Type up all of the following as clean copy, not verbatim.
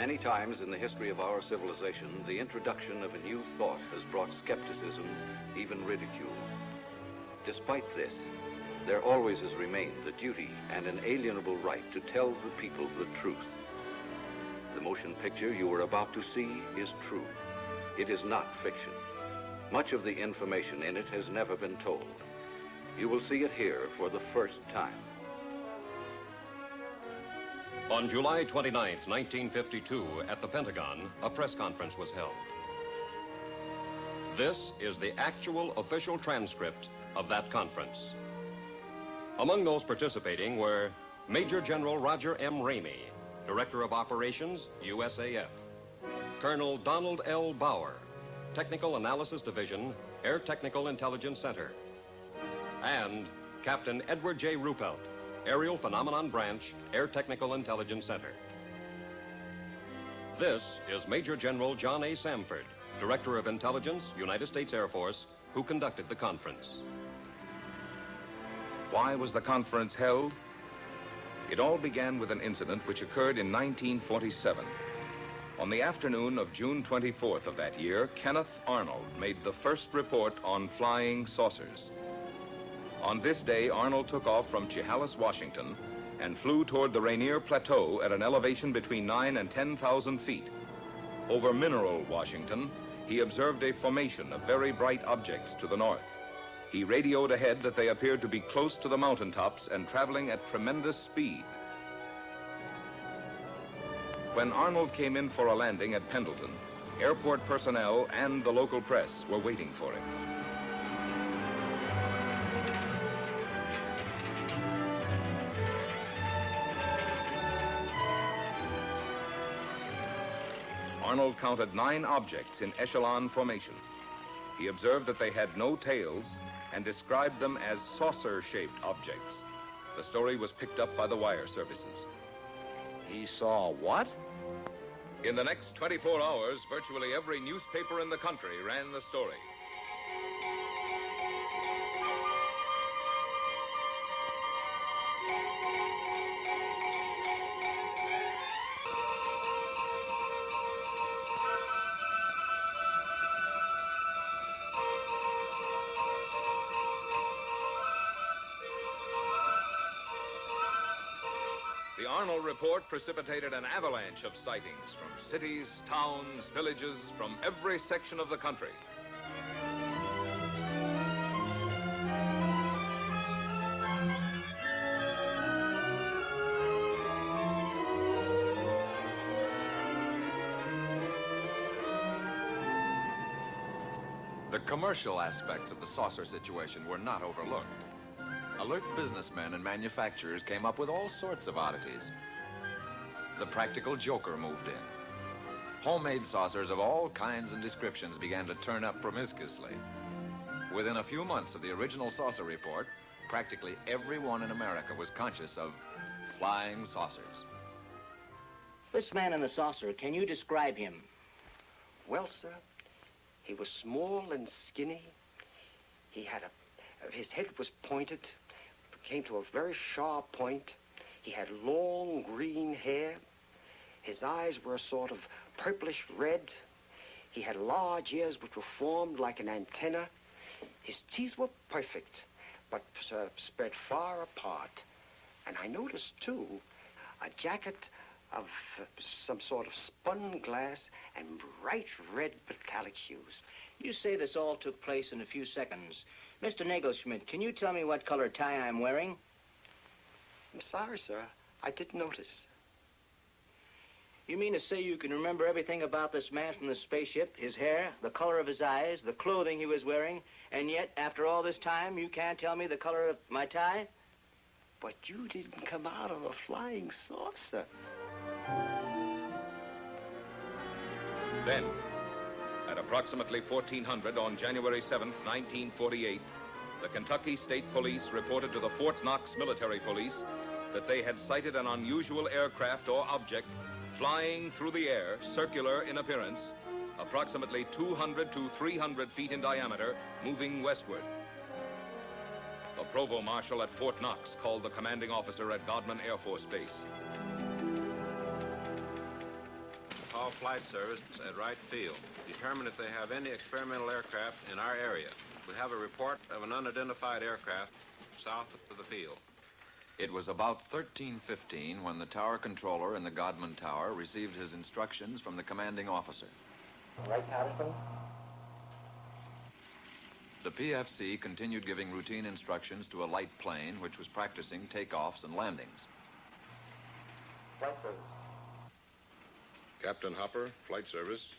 Many times in the history of our civilization, the introduction of a new thought has brought skepticism, even ridicule. Despite this, there always has remained the duty and inalienable right to tell the people the truth. The motion picture you are about to see is true. It is not fiction. Much of the information in it has never been told. You will see it here for the first time. On July 29, 1952, at the Pentagon, a press conference was held. This is the actual official transcript of that conference. Among those participating were Major General Roger M. Ramey, Director of Operations, USAF, Colonel Donald L. Bauer, Technical Analysis Division, Air Technical Intelligence Center, and Captain Edward J. Ruppelt, Aerial Phenomenon Branch, Air Technical Intelligence Center. This is Major General John A. Samford, Director of Intelligence, United States Air Force, who conducted the conference. Why was the conference held? It all began with an incident which occurred in 1947. On the afternoon of June 24th of that year, Kenneth Arnold made the first report on flying saucers. On this day, Arnold took off from Chehalis, Washington, and flew toward the Rainier Plateau at an elevation between 9,000 and 10,000 feet. Over Mineral, Washington, he observed a formation of very bright objects to the north. He radioed ahead that they appeared to be close to the mountaintops and traveling at tremendous speed. When Arnold came in for a landing at Pendleton, airport personnel and the local press were waiting for him. Arnold counted 9 objects in echelon formation. He observed that they had no tails and described them as saucer-shaped objects. The story was picked up by the wire services. He saw what? In the next 24 hours, virtually every newspaper in the country ran the story. The Arnold report precipitated an avalanche of sightings from cities, towns, villages, from every section of the country. The commercial aspects of the saucer situation were not overlooked. Alert businessmen and manufacturers came up with all sorts of oddities. The practical joker moved in. Homemade saucers of all kinds and descriptions began to turn up promiscuously. Within a few months of the original saucer report, practically everyone in America was conscious of flying saucers. This man in the saucer, can you describe him? Well, sir, he was small and skinny. He had his head was pointed, came to a very sharp point. He had long green hair. His eyes were a sort of purplish red. He had large ears which were formed like an antenna. His teeth were perfect, but spread far apart. And I noticed, too, a jacket of some sort of spun glass and bright red metallic hues. You say this all took place in a few seconds. Mr. Nagelschmidt, can you tell me what color tie I'm wearing? I'm sorry, sir. I didn't notice. You mean to say you can remember everything about this man from the spaceship, his hair, the color of his eyes, the clothing he was wearing, and yet, after all this time, you can't tell me the color of my tie? But you didn't come out of a flying saucer. Then, at approximately 1400 on January 7th, 1948, the Kentucky State Police reported to the Fort Knox Military Police that they had sighted an unusual aircraft or object flying through the air, circular in appearance, approximately 200 to 300 feet in diameter, moving westward. The provost marshal at Fort Knox called the commanding officer at Godman Air Force Base. call flight service at Wright Field. Determine if they have any experimental aircraft in our area. We have a report of an unidentified aircraft south of the field. It was about 13:15 when the tower controller in the Godman Tower received his instructions from the commanding officer. Right, Patterson? The PFC continued giving routine instructions to a light plane which was practicing takeoffs and landings. Flight service. Captain Hopper, flight service.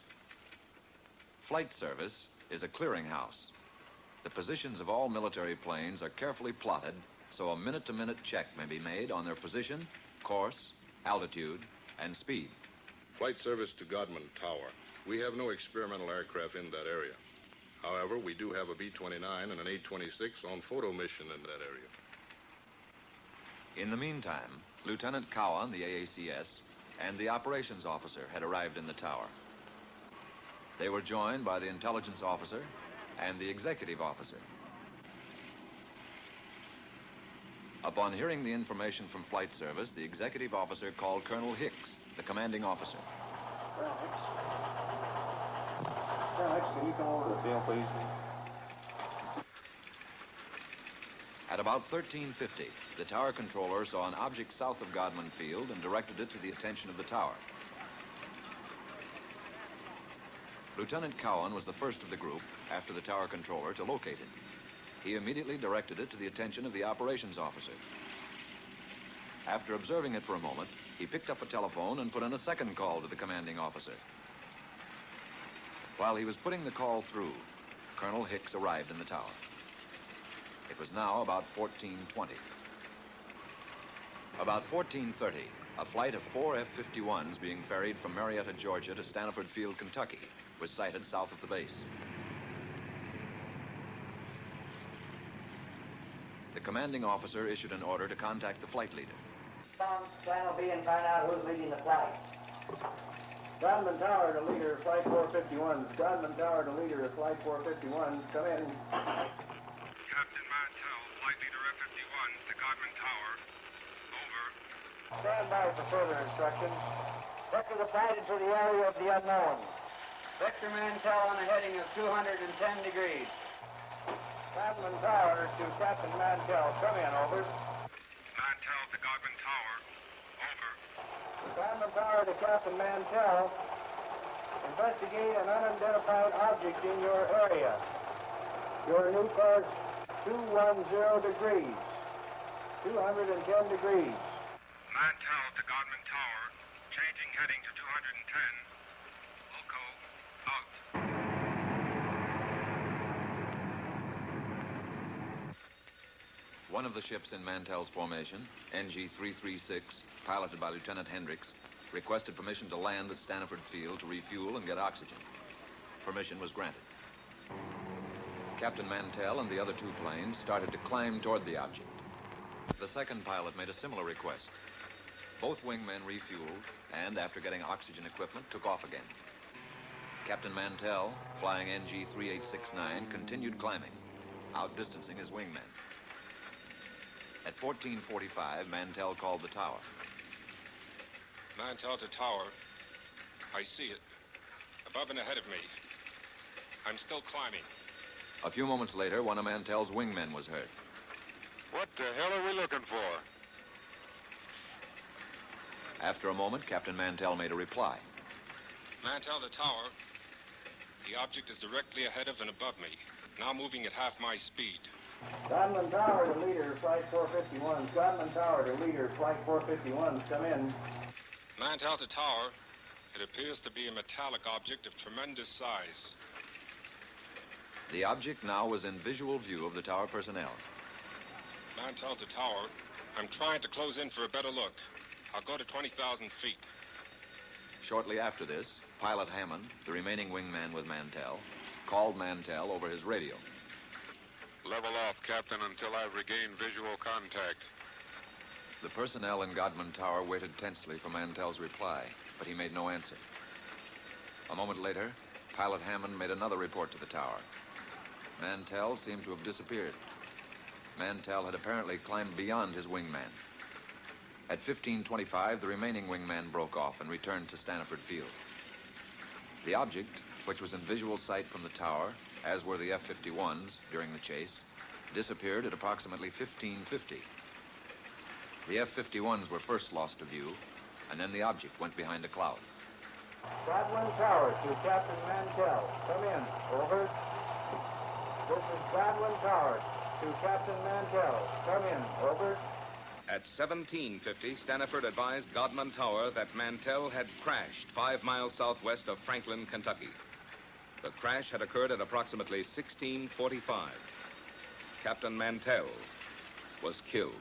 Flight service is a clearinghouse. The positions of all military planes are carefully plotted so a minute-to-minute check may be made on their position, course, altitude, and speed. Flight service to Godman Tower. We have no experimental aircraft in that area. However, we do have a B-29 and an A-26 on photo mission in that area. In the meantime, Lieutenant Cowan, the AACS, and the operations officer had arrived in the tower. They were joined by the intelligence officer and the executive officer. Upon hearing the information from flight service, the executive officer called Colonel Hicks, the commanding officer. Colonel Hicks, can you come over to the field, please? At about 13:50, the tower controller saw an object south of Godman Field and directed it to the attention of the tower. Lieutenant Cowan was the first of the group, after the tower controller, to locate it. He immediately directed it to the attention of the operations officer. After observing it for a moment, he picked up a telephone and put in a second call to the commanding officer. While he was putting the call through, Colonel Hicks arrived in the tower. It was now about 14:20. About 14:30, a flight of 4 F-51s being ferried from Marietta, Georgia to Stanford Field, Kentucky, was sighted south of the base. The commanding officer issued an order to contact the flight leader. Channel B and find out who's leading the flight. Godman Tower to leader, flight 451. Godman Tower to leader, flight 451. Come in. Captain Mantell, flight leader F-51 to Godman Tower. Over. Stand by for further instructions. Vector the flight into the area of the unknown. Vector Mantell on a heading of 210 degrees. Godman Tower to Captain Mantell. Come in, over. Mantell to Godman Tower. Over. Godman Tower to Captain Mantell. Investigate an unidentified object in your area. Your new course, 210 degrees. 210 degrees. Mantell to Godman Tower. Changing heading to 210. Loco, out. One of the ships in Mantell's formation, NG-336, piloted by Lieutenant Hendricks, requested permission to land at Stanford Field to refuel and get oxygen. Permission was granted. Captain Mantell and the other two planes started to climb toward the object. The second pilot made a similar request. Both wingmen refueled and, after getting oxygen equipment, took off again. Captain Mantell, flying NG-3869, continued climbing, outdistancing his wingmen. At 14:45, Mantell called the tower. Mantell to Tower. I see it. Above and ahead of me. I'm still climbing. A few moments later, one of Mantell's wingmen was heard. What the hell are we looking for? After a moment, Captain Mantell made a reply. Mantell to Tower. The object is directly ahead of and above me. Now moving at half my speed. Godman Tower to leader, flight 451. Godman Tower to leader, flight 451. Come in. Mantell to Tower. It appears to be a metallic object of tremendous size. The object now was in visual view of the tower personnel. Mantell to Tower. I'm trying to close in for a better look. I'll go to 20,000 feet. Shortly after this, Pilot Hammond, the remaining wingman with Mantell, called Mantell over his radio. Level off, Captain, until I've regained visual contact. The personnel in Godman Tower waited tensely for Mantell's reply, but he made no answer. A moment later, Pilot Hammond made another report to the tower. Mantell seemed to have disappeared. Mantell had apparently climbed beyond his wingman. At 15:25, the remaining wingman broke off and returned to Stanford Field. The object, which was in visual sight from the tower, as were the F-51s during the chase, disappeared at approximately 1550. The F-51s were first lost to view, and then the object went behind a cloud. Godwin Tower to Captain Mantell. Come in. Over. This is Godwin Tower to Captain Mantell. Come in. Over. At 1750, Staniford advised Godman Tower that Mantell had crashed 5 miles southwest of Franklin, Kentucky. The crash had occurred at approximately 1645. Captain Mantell was killed.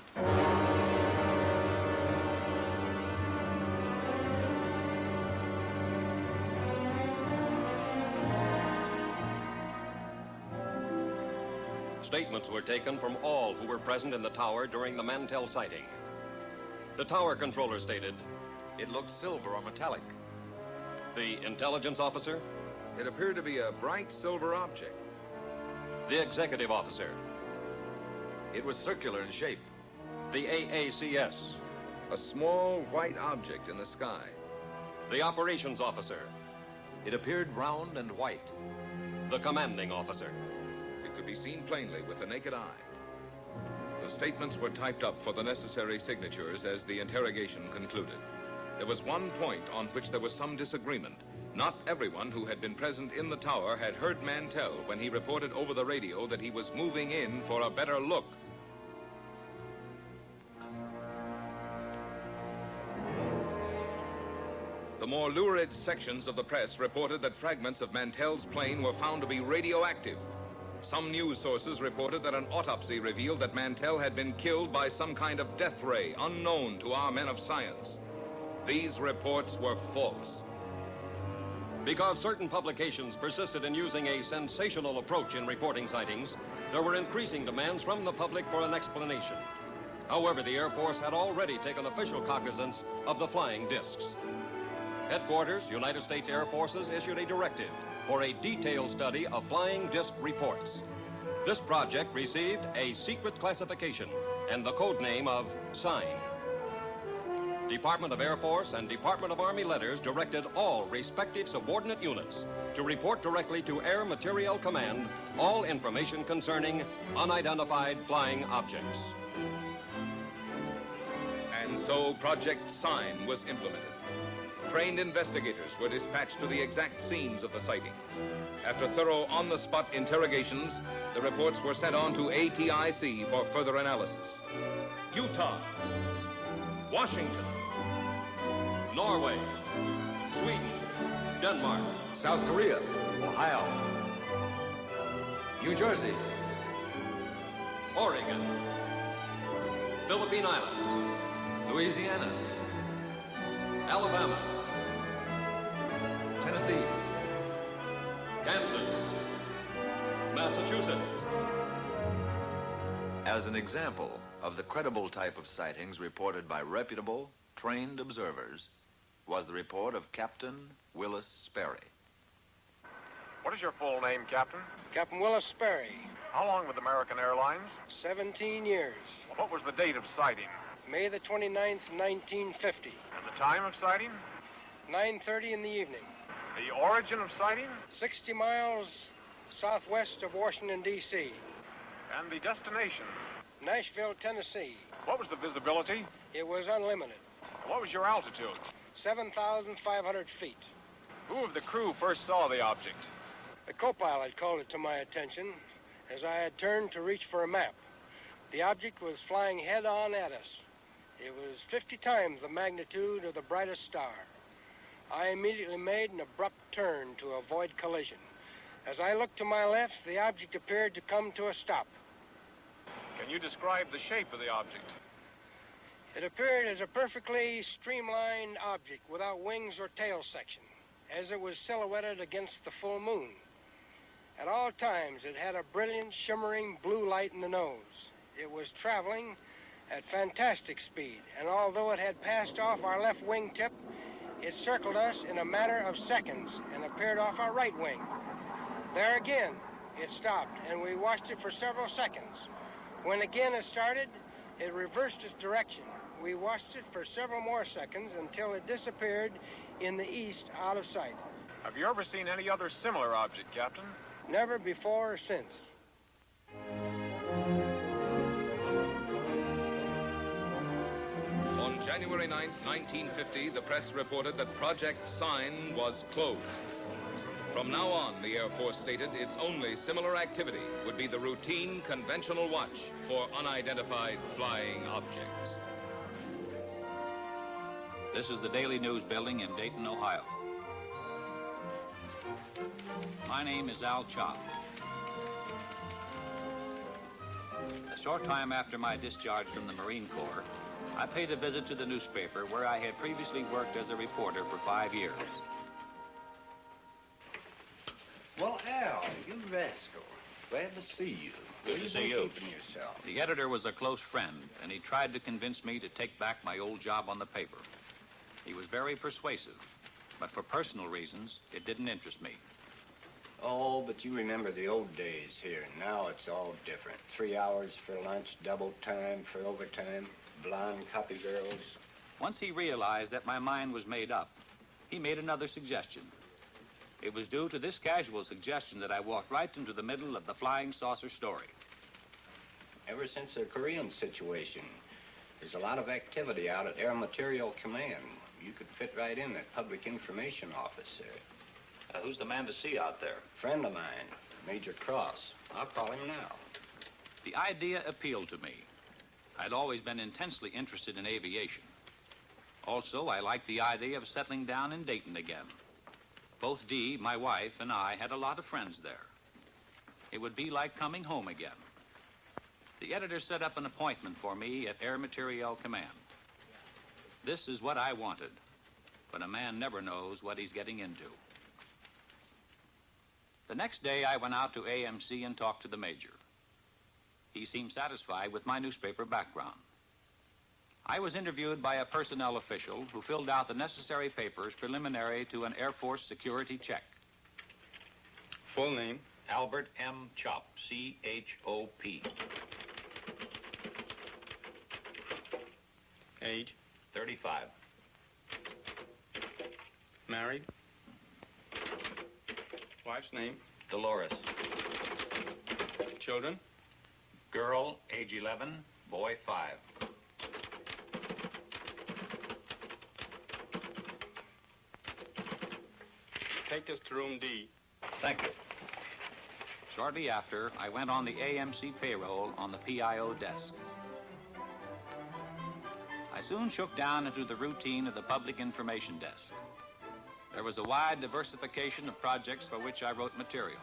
Statements were taken from all who were present in the tower during the Mantell sighting. The tower controller stated, It looked silver or metallic. the intelligence officer, It appeared to be a bright silver object. the executive officer, It was circular in shape. the AACS, A small white object in the sky. the operations officer, It appeared round and white. the commanding officer. It could be seen plainly with the naked eye. The statements were typed up for the necessary signatures as the interrogation concluded. There was one point on which there was some disagreement. Not everyone who had been present in the tower had heard Mantell when he reported over the radio that he was moving in for a better look. The more lurid sections of the press reported that fragments of Mantell's plane were found to be radioactive. Some news sources reported that an autopsy revealed that Mantell had been killed by some kind of death ray unknown to our men of science. These reports were false. Because certain publications persisted in using a sensational approach in reporting sightings, there were increasing demands from the public for an explanation. However, the Air Force had already taken official cognizance of the flying discs. Headquarters, United States Air Forces, issued a directive for a detailed study of flying disc reports. This project received a secret classification and the code name of Sign. Department of Air Force and Department of Army letters directed all respective subordinate units to report directly to Air Materiel Command all information concerning unidentified flying objects. And so Project Sign was implemented. Trained investigators were dispatched to the exact scenes of the sightings. After thorough on-the-spot interrogations, the reports were sent on to ATIC for further analysis. Utah, Washington, Norway, Sweden, Denmark, South Korea, Ohio, New Jersey, Oregon, Philippine Island, Louisiana, Alabama, Tennessee, Kansas, Massachusetts. As an example of the credible type of sightings reported by reputable, trained observers was the report of Captain Willis Sperry. What is your full name, Captain? Captain Willis Sperry, How long with American Airlines? 17 years. What was the date of sighting? May the 29th, 1950. And the time of sighting? 9:30 in the evening. The origin of sighting? 60 miles southwest of Washington, D.C. And the destination? Nashville, Tennessee. What was the visibility? It was unlimited. What was your altitude? 7,500 feet. Who of the crew first saw the object? The co-pilot called it to my attention as I had turned to reach for a map. The object was flying head-on at us. It was 50 times the magnitude of the brightest star. I immediately made an abrupt turn to avoid collision. As I looked to my left, the object appeared to come to a stop. Can you describe the shape of the object? It appeared as a perfectly streamlined object without wings or tail section, as it was silhouetted against the full moon. At all times, it had a brilliant, shimmering blue light in the nose. It was traveling at fantastic speed, and although it had passed off our left wingtip, it circled us in a matter of seconds and appeared off our right wing. There again, it stopped, and we watched it for several seconds. When again it started, it reversed its direction. We watched it for several more seconds until it disappeared in the east out of sight. Have you ever seen any other similar object, Captain? Never before or since. On January 9th, 1950, the press reported that Project Sign was closed. From now on, the Air Force stated, its only similar activity would be the routine conventional watch for unidentified flying objects. This is the Daily News building in Dayton, Ohio. My name is Al Chop. A short time after my discharge from the Marine Corps, I paid a visit to the newspaper where I had previously worked as a reporter for 5 years. Well, Al, you rascal. Glad to see you. Good to see you. Keeping yourself. The editor was a close friend, and he tried to convince me to take back my old job on the paper. He was very persuasive, but for personal reasons, it didn't interest me. Oh, but you remember the old days here. Now it's all different. 3 hours for lunch, double time for overtime, blonde copy girls. Once he realized that my mind was made up, he made another suggestion. It was due to this casual suggestion that I walked right into the middle of the flying saucer story. Ever since the Korean situation, there's a lot of activity out at Air Material Command. You could fit right in that public information office there. Who's the man to see out there? Friend of mine, Major Cross. I'll call him now. The idea appealed to me. I'd always been intensely interested in aviation. Also, I liked the idea of settling down in Dayton again. Both Dee, my wife, and I had a lot of friends there. It would be like coming home again. The editor set up an appointment for me at Air Materiel Command. This is what I wanted, but a man never knows what he's getting into. The next day, I went out to AMC and talked to the major. He seemed satisfied with my newspaper background. I was interviewed by a personnel official who filled out the necessary papers preliminary to an Air Force security check. Full name? Albert M. Chop, C-H-O-P. Age? 35. Married? Wife's name? Dolores. Children? Girl, age 11, boy 5. Take us to room D. Thank you. Shortly after, I went on the AMC payroll on the PIO desk. I soon shook down into the routine of the public information desk. There was a wide diversification of projects for which I wrote material.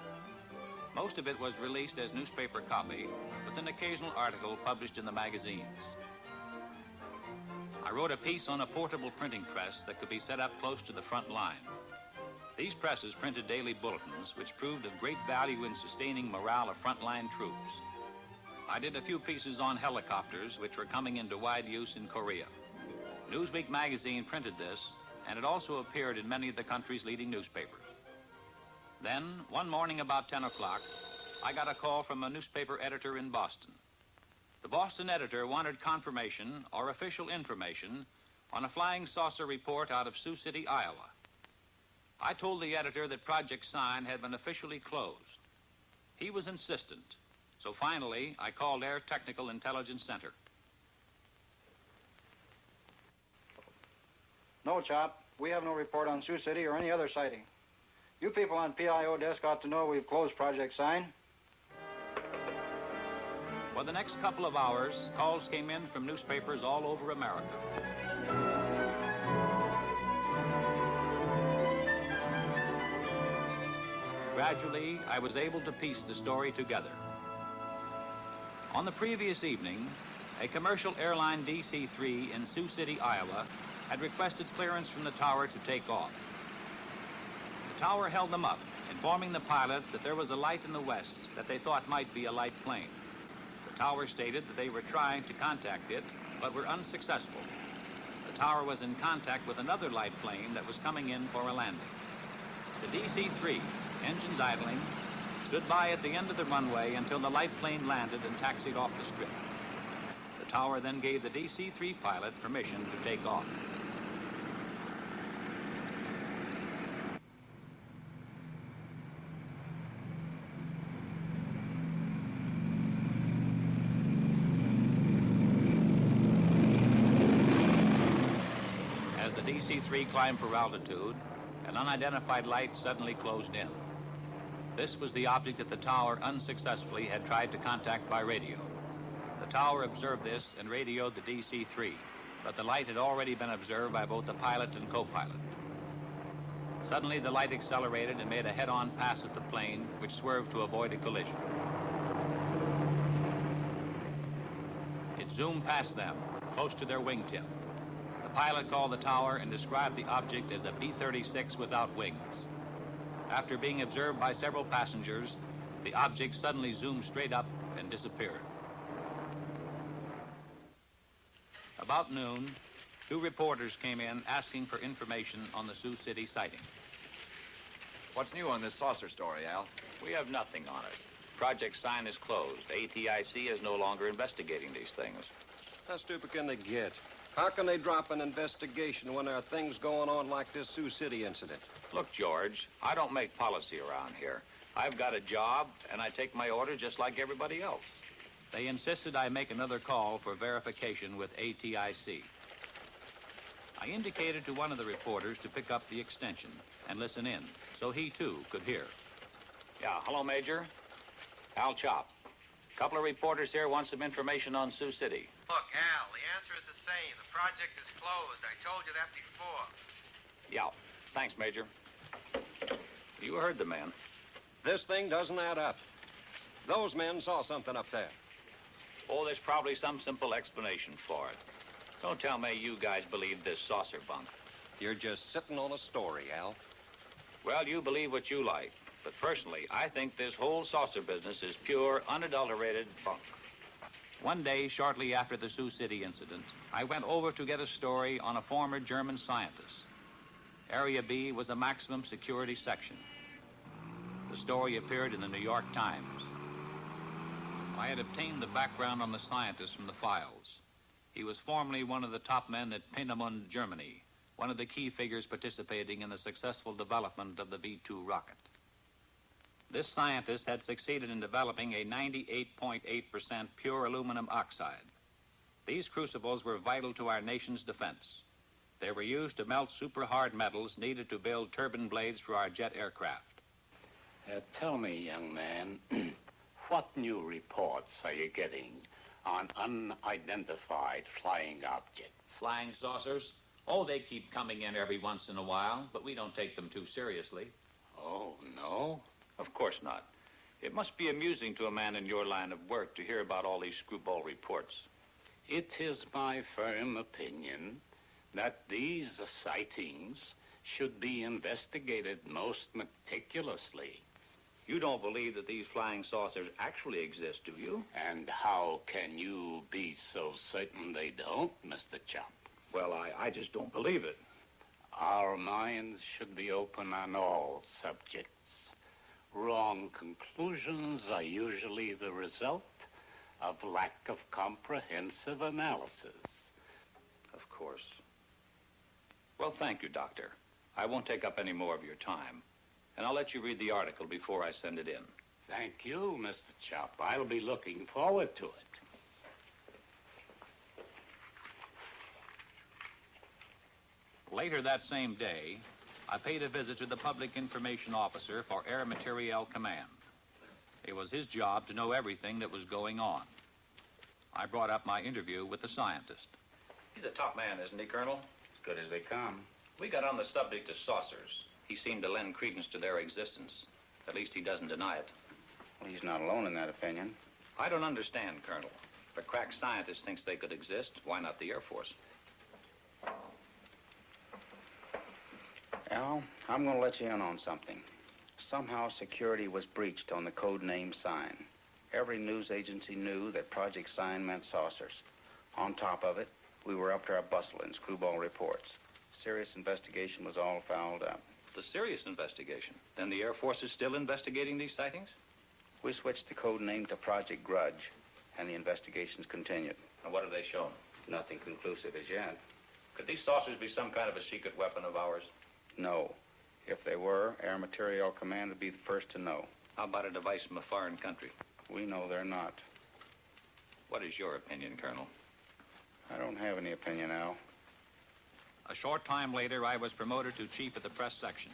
Most of it was released as newspaper copy, with an occasional article published in the magazines. I wrote a piece on a portable printing press that could be set up close to the front line. These presses printed daily bulletins, which proved of great value in sustaining morale of frontline troops. I did a few pieces on helicopters, which were coming into wide use in Korea. Newsweek magazine printed this, and it also appeared in many of the country's leading newspapers. Then, one morning about 10 o'clock, I got a call from a newspaper editor in Boston. The Boston editor wanted confirmation or official information on a flying saucer report out of Sioux City, Iowa. I told the editor that Project Sign had been officially closed. He was insistent, so finally I called Air Technical Intelligence Center. No, Chop. We have no report on Sioux City or any other sighting. You people on PIO desk ought to know we've closed Project Sign. For the next couple of hours, calls came in from newspapers all over America. Gradually, I was able to piece the story together. On the previous evening, a commercial airline DC-3 in Sioux City, Iowa, had requested clearance from the tower to take off. The tower held them up, informing the pilot that there was a light in the west that they thought might be a light plane. The tower stated that they were trying to contact it, but were unsuccessful. The tower was in contact with another light plane that was coming in for a landing. The DC-3, engines idling, stood by at the end of the runway until the light plane landed and taxied off the strip. The tower then gave the DC-3 pilot permission to take off. DC-3 climbed for altitude. An unidentified light suddenly closed in. This was the object that the tower unsuccessfully had tried to contact by radio. The tower observed this and radioed the DC-3, but the light had already been observed by both the pilot and co-pilot. Suddenly, the light accelerated and made a head-on pass at the plane, which swerved to avoid a collision. It zoomed past them, close to their wingtip. The pilot called the tower and described the object as a B-36 without wings. After being observed by several passengers, the object suddenly zoomed straight up and disappeared. About noon, 2 reporters came in asking for information on the Sioux City sighting. What's new on this saucer story, Al? We have nothing on it. Project Sign is closed. ATIC is no longer investigating these things. How stupid can they get? How can they drop an investigation when there are things going on like this Sioux City incident? Look, George, I don't make policy around here. I've got a job, and I take my orders just like everybody else. They insisted I make another call for verification with ATIC. I indicated to one of the reporters to pick up the extension and listen in, so he, too, could hear. Yeah, hello, Major. Al Chop. Couple of reporters here want some information on Sioux City. Look, Al, the answer is the same. The project is closed. I told you that before. Yeah, thanks, Major. You heard the man. This thing doesn't add up. Those men saw something up there. Oh, there's probably some simple explanation for it. Don't tell me you guys believe this saucer bunk. You're just sitting on a story, Al. Well, you believe what you like. But personally, I think this whole saucer business is pure, unadulterated bunk. One day, shortly after the Sioux City incident, I went over to get a story on a former German scientist. Area B was a maximum security section. The story appeared in the New York Times. I had obtained the background on the scientist from the files. He was formerly one of the top men at Pentagon, Germany, one of the key figures participating in the successful development of the V-2 rocket. This scientist had succeeded in developing a 98.8% pure aluminum oxide. These crucibles were vital to our nation's defense. They were used to melt super-hard metals needed to build turbine blades for our jet aircraft. Tell me, young man, what new reports are you getting on unidentified flying objects? Flying saucers? Oh, they keep coming in every once in a while, but we don't take them too seriously. Oh, no? Of course not. It must be amusing to a man in your line of work to hear about all these screwball reports. It is my firm opinion that these sightings should be investigated most meticulously. You don't believe that these flying saucers actually exist, do you? And how can you be so certain they don't, Mr. Chop? Well, I just don't believe it. Our minds should be open on all subjects. Wrong conclusions are usually the result of lack of comprehensive analysis. Of course. Well, thank you, Doctor. I won't take up any more of your time. And I'll let you read the article before I send it in. Thank you, Mr. Chop. I'll be looking forward to it. Later that same day, I paid a visit to the Public Information Officer for Air Materiel Command. It was his job to know everything that was going on. I brought up my interview with the scientist. He's a top man, isn't he, Colonel? As good as they come. We got on the subject of saucers. He seemed to lend credence to their existence. At least he doesn't deny it. Well, he's not alone in that opinion. I don't understand, Colonel. If a crack scientist thinks they could exist, why not the Air Force? Al, I'm going to let you in on something. Somehow security was breached on the code name Sign. Every news agency knew that Project Sign meant saucers. On top of it, we were up to our bustle in screwball reports. Serious investigation was all fouled up. The serious investigation? Then the Air Force is still investigating these sightings? We switched the code name to Project Grudge, and the investigations continued. And what have they shown? Nothing conclusive as yet. Could these saucers be some kind of a secret weapon of ours? No. If they were, Air Materiel Command would be the first to know. How about a device from a foreign country? We know they're not. What is your opinion, Colonel? I don't have any opinion, Al. A short time later, I was promoted to chief of the press section.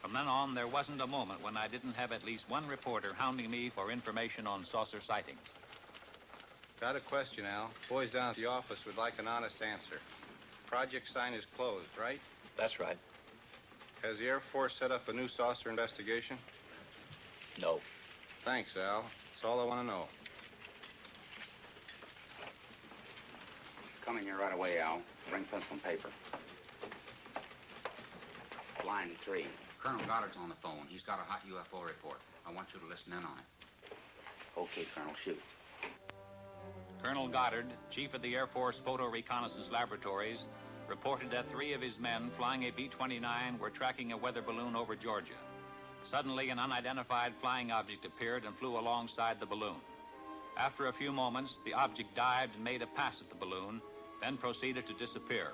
From then on, there wasn't a moment when I didn't have at least one reporter hounding me for information on saucer sightings. Got a question, Al. Boys down at the office would like an honest answer. Project sign is closed, right? That's right. Has the Air Force set up a new saucer investigation? No. Thanks, Al. That's all I want to know. Come in here right away, Al. Bring pencil and paper. Line 3. Colonel Goddard's on the phone. He's got a hot UFO report. I want you to listen in on it. Okay, Colonel, shoot. Colonel Goddard, chief of the Air Force Photo Reconnaissance Laboratories, reported that 3 of his men flying a B-29 were tracking a weather balloon over Georgia. Suddenly, an unidentified flying object appeared and flew alongside the balloon. After a few moments, the object dived and made a pass at the balloon, then proceeded to disappear.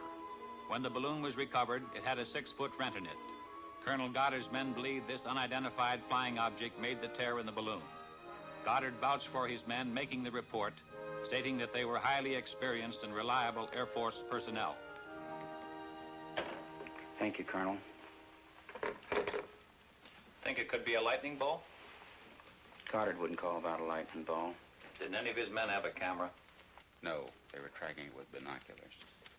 When the balloon was recovered, it had a 6-foot rent in it. Colonel Goddard's men believed this unidentified flying object made the tear in the balloon. Goddard vouched for his men making the report, stating that they were highly experienced and reliable Air Force personnel. Thank you, Colonel. Think it could be a lightning bolt? Goddard wouldn't call that a lightning ball. Didn't any of his men have a camera? No, they were tracking it with binoculars.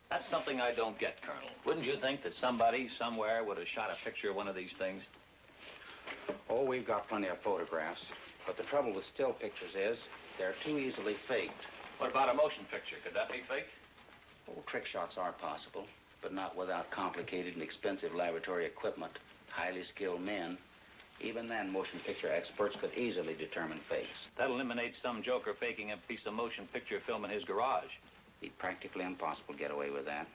That's something I don't get, Colonel. Wouldn't you think that somebody, somewhere, would have shot a picture of one of these things? Oh, we've got plenty of photographs. But the trouble with still pictures is they're too easily faked. What about a motion picture? Could that be faked? Oh, trick shots are possible, but not without complicated and expensive laboratory equipment, highly skilled men. Even then, motion picture experts could easily determine fakes. That eliminates some joker faking a piece of motion picture film in his garage. It'd be practically impossible to get away with that.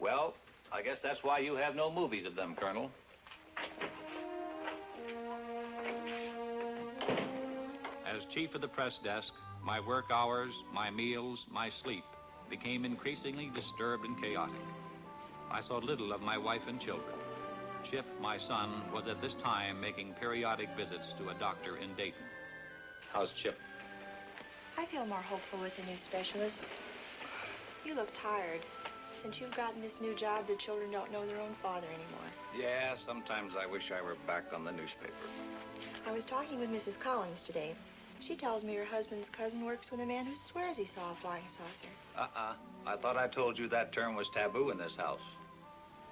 Well, I guess that's why you have no movies of them, Colonel. As chief of the press desk, my work hours, my meals, my sleep became increasingly disturbed and chaotic. I saw little of my wife and children. Chip, my son, was at this time making periodic visits to a doctor in Dayton. How's Chip? I feel more hopeful with the new specialist. You look tired. Since you've gotten this new job, the children don't know their own father anymore. Yeah, sometimes I wish I were back on the newspaper. I was talking with Mrs. Collins today. She tells me her husband's cousin works with a man who swears he saw a flying saucer. I thought I told you that term was taboo in this house.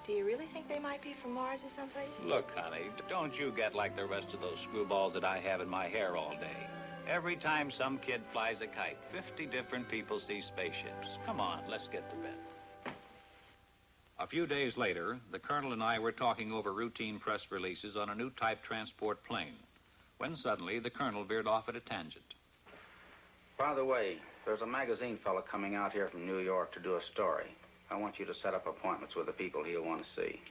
Do you really think they might be from Mars or someplace? Look, honey, don't you get like the rest of those screwballs that I have in my hair all day. Every time some kid flies a kite, 50 different people see spaceships. Come on, let's get to bed. A few days later, the colonel and I were talking over routine press releases on a new type transport plane, when suddenly the colonel veered off at a tangent. By the way, there's a magazine fellow coming out here from New York to do a story. I want you to set up appointments with the people he'll want to see.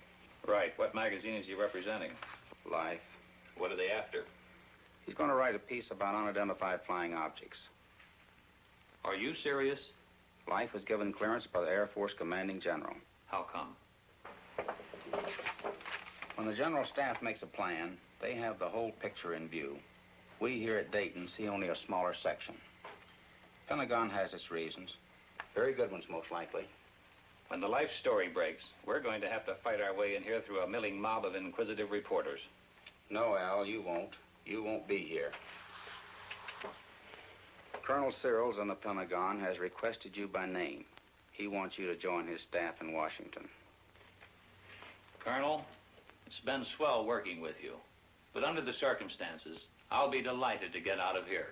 Right. What magazine is he representing? Life. What are they after? He's going to write a piece about unidentified flying objects. Are you serious? Life was given clearance by the Air Force Commanding General. How come? When the General Staff makes a plan, they have the whole picture in view. We here at Dayton see only a smaller section. Pentagon has its reasons. Very good ones, most likely. When the Life story breaks, we're going to have to fight our way in here through a milling mob of inquisitive reporters. No, Al, you won't. You won't be here. Colonel Searles in the Pentagon has requested you by name. He wants you to join his staff in Washington. Colonel, it's been swell working with you. But under the circumstances, I'll be delighted to get out of here.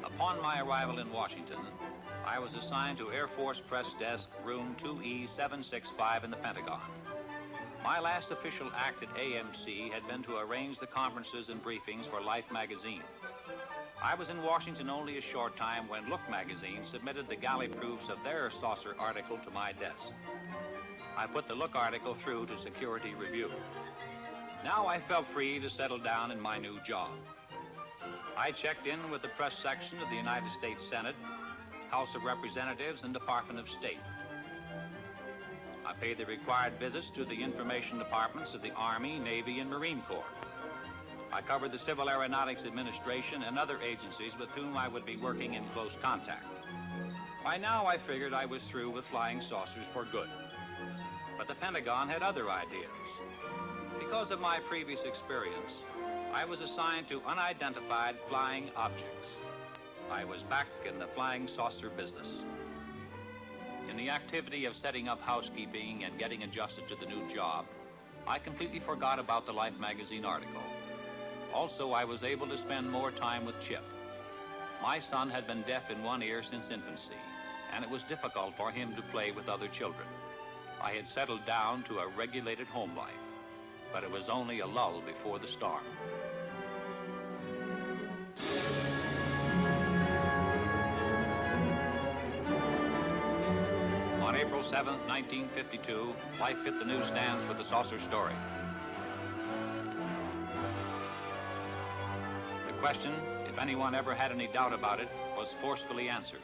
Upon my arrival in Washington, I was assigned to Air Force Press Desk, room 2E765 in the Pentagon. My last official act at AMC had been to arrange the conferences and briefings for Life magazine. I was in Washington only a short time when Look magazine submitted the galley proofs of their saucer article to my desk. I put the Look article through to security review. Now I felt free to settle down in my new job. I checked in with the press section of the United States Senate, House of Representatives, and Department of State. I paid the required visits to the information departments of the Army, Navy, and Marine Corps. I covered the Civil Aeronautics Administration and other agencies with whom I would be working in close contact. By now, I figured I was through with flying saucers for good. But the Pentagon had other ideas. Because of my previous experience, I was assigned to unidentified flying objects. I was back in the flying saucer business. In the activity of setting up housekeeping and getting adjusted to the new job, I completely forgot about the Life magazine article. Also, I was able to spend more time with Chip. My son had been deaf in one ear since infancy, and it was difficult for him to play with other children. I had settled down to a regulated home life, but it was only a lull before the storm. On April 7th, 1952, Life hit the newsstands with the saucer story. The question, if anyone ever had any doubt about it, was forcefully answered.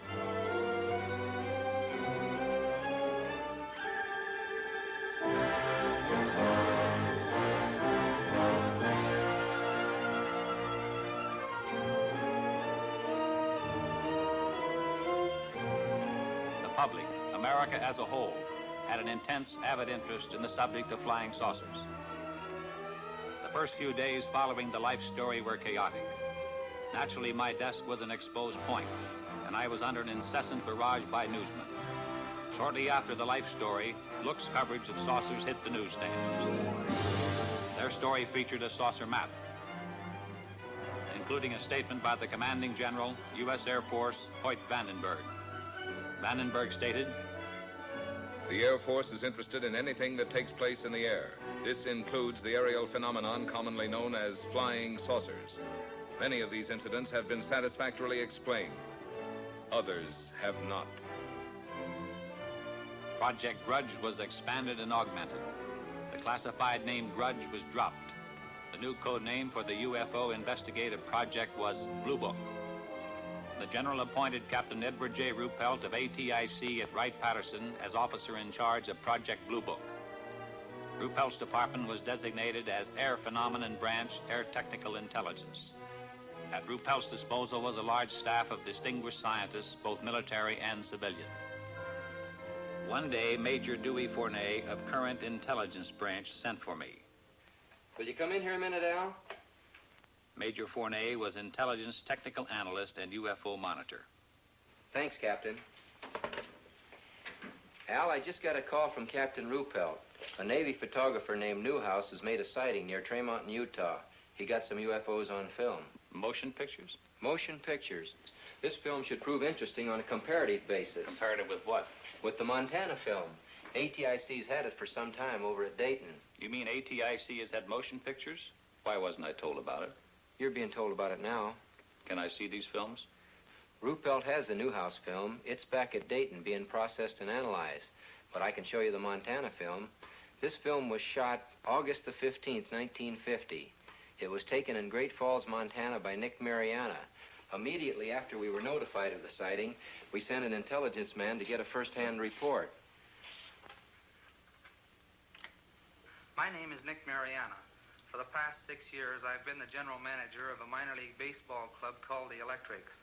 The public, America as a whole, had an intense, avid interest in the subject of flying saucers. The first few days following the Life story were chaotic. Naturally, my desk was an exposed point, and I was under an incessant barrage by newsmen. Shortly after the Life story, Look's coverage of saucers hit the newsstand. Their story featured a saucer map, including a statement by the commanding general, U.S. Air Force, Hoyt Vandenberg. Vandenberg stated, "The Air Force is interested in anything that takes place in the air. This includes the aerial phenomenon commonly known as flying saucers. Many of these incidents have been satisfactorily explained. Others have not." Project Grudge was expanded and augmented. The classified name Grudge was dropped. The new code name for the UFO investigative project was Blue Book. The general appointed Captain Edward J. Ruppelt of ATIC at Wright-Patterson as officer in charge of Project Blue Book. Ruppelt's department was designated as Air Phenomenon Branch, Air Technical Intelligence. At Ruppelt's disposal was a large staff of distinguished scientists, both military and civilian. One day, Major Dewey Fournay of Current Intelligence Branch sent for me. "Will you come in here a minute, Al?" Major Fournay was intelligence technical analyst and UFO monitor. "Thanks, Captain." "Al, I just got a call from Captain Ruppelt. A Navy photographer named Newhouse has made a sighting near Tremayne, Utah. He got some UFOs on film." "Motion pictures?" "Motion pictures. This film should prove interesting on a comparative basis." "Comparative with what?" "With the Montana film. ATIC's had it for some time over at Dayton." "You mean ATIC has had motion pictures? Why wasn't I told about it?" "You're being told about it now." "Can I see these films?" "Ruppelt has the Newhouse film. It's back at Dayton being processed and analyzed. But I can show you the Montana film. This film was shot August the 15th, 1950. It was taken in Great Falls, Montana by Nick Mariana. Immediately after we were notified of the sighting, we sent an intelligence man to get a first-hand report." My name is Nick Mariana. For the past 6 years, I've been the general manager of a minor league baseball club called the Electrics.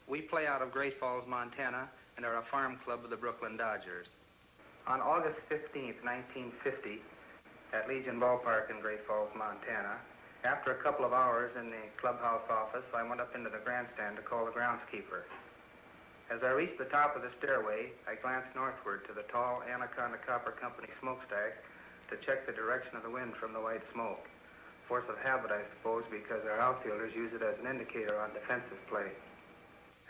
We play out of Great Falls, Montana, and are a farm club of the Brooklyn Dodgers. On August 15th, 1950, at Legion Ballpark in Great Falls, Montana, after a couple of hours in the clubhouse office, I went up into the grandstand to call the groundskeeper. As I reached the top of the stairway, I glanced northward to the tall Anaconda Copper Company smokestack to check the direction of the wind from the white smoke. Force of habit, I suppose, because our outfielders use it as an indicator on defensive play.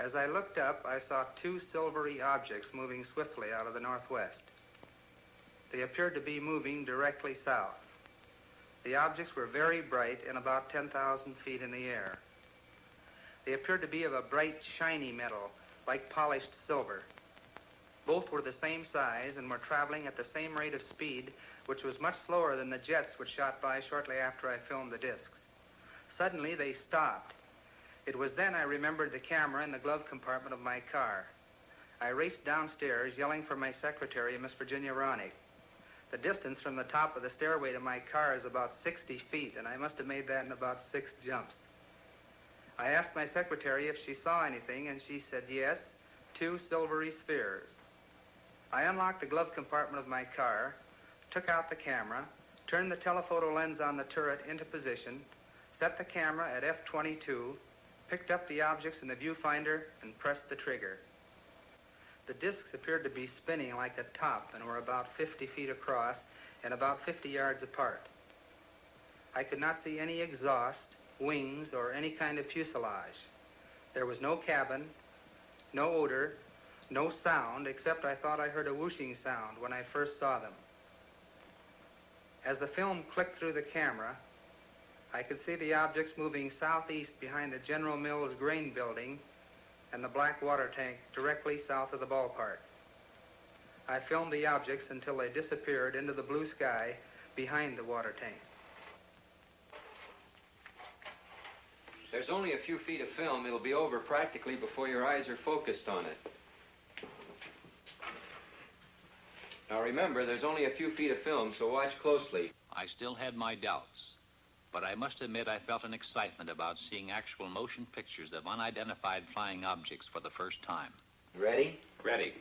As I looked up, I saw two silvery objects moving swiftly out of the northwest. They appeared to be moving directly south. The objects were very bright and about 10,000 feet in the air. They appeared to be of a bright, shiny metal, like polished silver. Both were the same size and were traveling at the same rate of speed, which was much slower than the jets which shot by shortly after I filmed the discs. Suddenly, they stopped. It was then I remembered the camera in the glove compartment of my car. I raced downstairs, yelling for my secretary, Miss Virginia Ronick. The distance from the top of the stairway to my car is about 60 feet, and I must have made that in about 6 jumps. I asked my secretary if she saw anything, and she said yes, 2 silvery spheres. I unlocked the glove compartment of my car, took out the camera, turned the telephoto lens on the turret into position, set the camera at f/22, picked up the objects in the viewfinder, and pressed the trigger. The discs appeared to be spinning like a top and were about 50 feet across and about 50 yards apart. I could not see any exhaust, wings, or any kind of fuselage. There was no cabin, no odor, no sound, except I thought I heard a whooshing sound when I first saw them. As the film clicked through the camera, I could see the objects moving southeast behind the General Mills grain building and the black water tank directly south of the ballpark. I filmed the objects until they disappeared into the blue sky behind the water tank. There's only a few feet of film. It'll be over practically before your eyes are focused on it. Now remember, there's only a few feet of film, so watch closely. I still had my doubts, but I must admit I felt an excitement about seeing actual motion pictures of unidentified flying objects for the first time. Ready? Ready.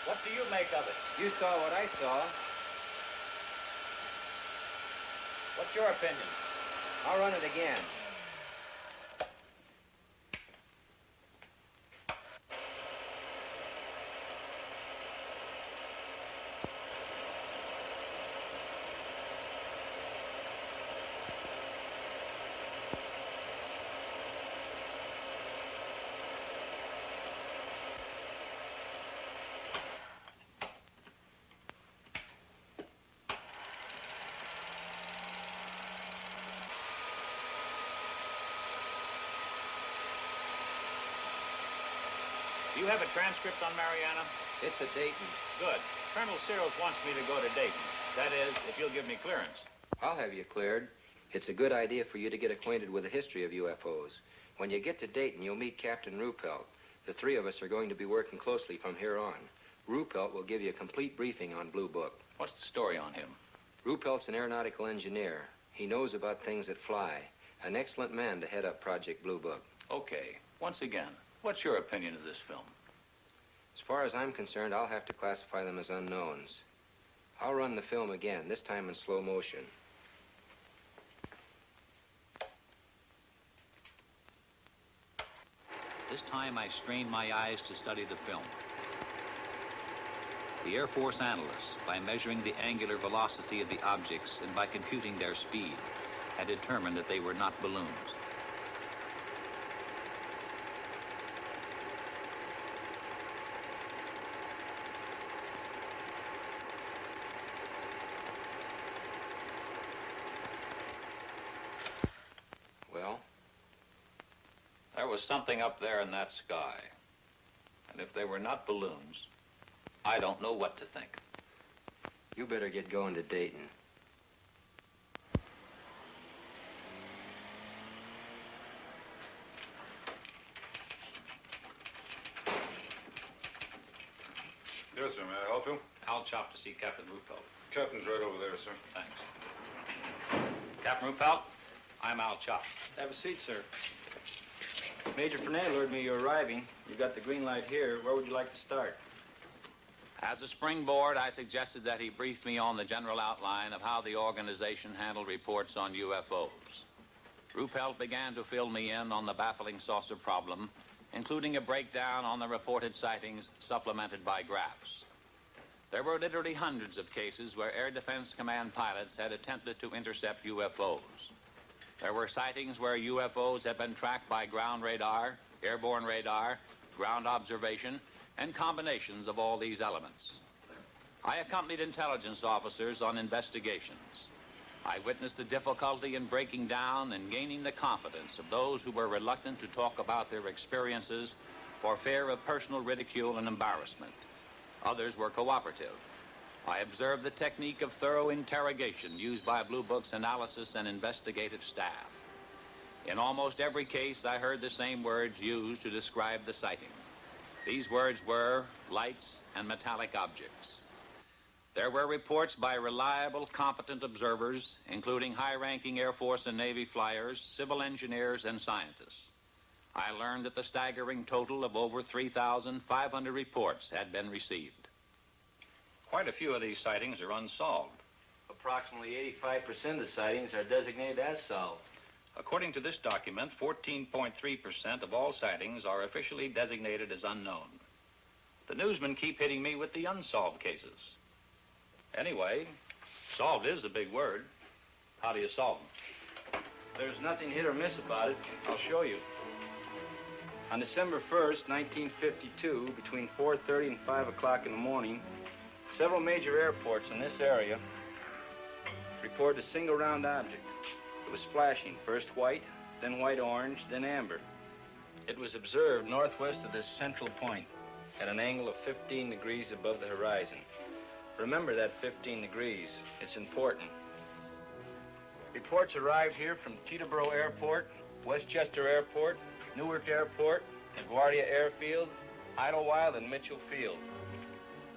What do you make of it? You saw what I saw. What's your opinion? I'll run it again. Do you have a transcript on Mariana? It's at Dayton. Good. Colonel Searles wants me to go to Dayton. That is, if you'll give me clearance. I'll have you cleared. It's a good idea for you to get acquainted with the history of UFOs. When you get to Dayton, you'll meet Captain Ruppelt. The 3 of us are going to be working closely from here on. Ruppelt will give you a complete briefing on Blue Book. What's the story on him? Ruppelt's an aeronautical engineer. He knows about things that fly. An excellent man to head up Project Blue Book. Okay. Once again, what's your opinion of this film? As far as I'm concerned, I'll have to classify them as unknowns. I'll run the film again, this time in slow motion. This time I strained my eyes to study the film. The Air Force analysts, by measuring the angular velocity of the objects and by computing their speed, had determined that they were not balloons. Well? There was something up there in that sky. And if they were not balloons, I don't know what to think. You better get going to Dayton. Yes, sir. May I help you? I'll chop to see Captain Ruppelt. Captain's right over there, sir. Thanks. Captain Ruppelt, I'm Al Chop. Have a seat, sir. Major Tremayne lured me you're arriving. You've got the green light here. Where would you like to start? As a springboard, I suggested that he brief me on the general outline of how the organization handled reports on UFOs. Ruppelt began to fill me in on the baffling saucer problem, including a breakdown on the reported sightings supplemented by graphs. There were literally hundreds of cases where Air Defense Command pilots had attempted to intercept UFOs. There were sightings where UFOs had been tracked by ground radar, airborne radar, ground observation, and combinations of all these elements. I accompanied intelligence officers on investigations. I witnessed the difficulty in breaking down and gaining the confidence of those who were reluctant to talk about their experiences for fear of personal ridicule and embarrassment. Others were cooperative. I observed the technique of thorough interrogation used by Blue Book's analysis and investigative staff. In almost every case, I heard the same words used to describe the sighting. These words were lights and metallic objects. There were reports by reliable, competent observers, including high-ranking Air Force and Navy flyers, civil engineers, and scientists. I learned that the staggering total of over 3,500 reports had been received. Quite a few of these sightings are unsolved. Approximately 85% of the sightings are designated as solved. According to this document, 14.3% of all sightings are officially designated as unknown. The newsmen keep hitting me with the unsolved cases. Anyway, solved is a big word. How do you solve them? There's nothing hit or miss about it. I'll show you. On December 1st, 1952, between 4:30 and 5 o'clock in the morning, several major airports in this area reported a single round object. It was flashing, first white, then white-orange, then amber. It was observed northwest of this central point at an angle of 15 degrees above the horizon. Remember that 15 degrees. It's important. Reports arrived here from Teterboro Airport, Westchester Airport, Newark Airport, LaGuardia Airfield, Idlewild, and Mitchell Field.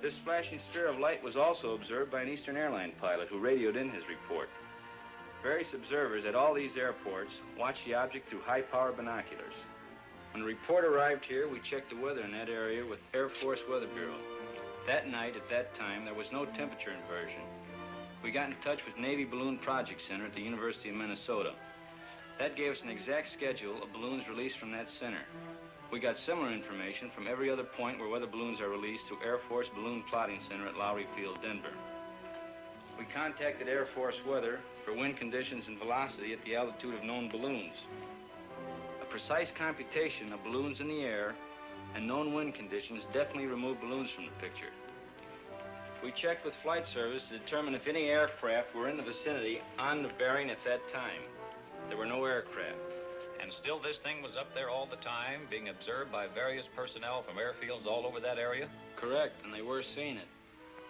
This flashing sphere of light was also observed by an Eastern Airline pilot who radioed in his report. Various observers at all these airports watched the object through high-power binoculars. When the report arrived here, we checked the weather in that area with Air Force Weather Bureau. That night, at that time, there was no temperature inversion. We got in touch with Navy Balloon Project Center at the University of Minnesota. That gave us an exact schedule of balloons released from that center. We got similar information from every other point where weather balloons are released through Air Force Balloon Plotting Center at Lowry Field, Denver. We contacted Air Force Weather for wind conditions and velocity at the altitude of known balloons. A precise computation of balloons in the air and known wind conditions definitely removed balloons from the picture. We checked with Flight Service to determine if any aircraft were in the vicinity on the bearing at that time. There were no aircraft. And still this thing was up there all the time, being observed by various personnel from airfields all over that area? Correct, and they were seeing it.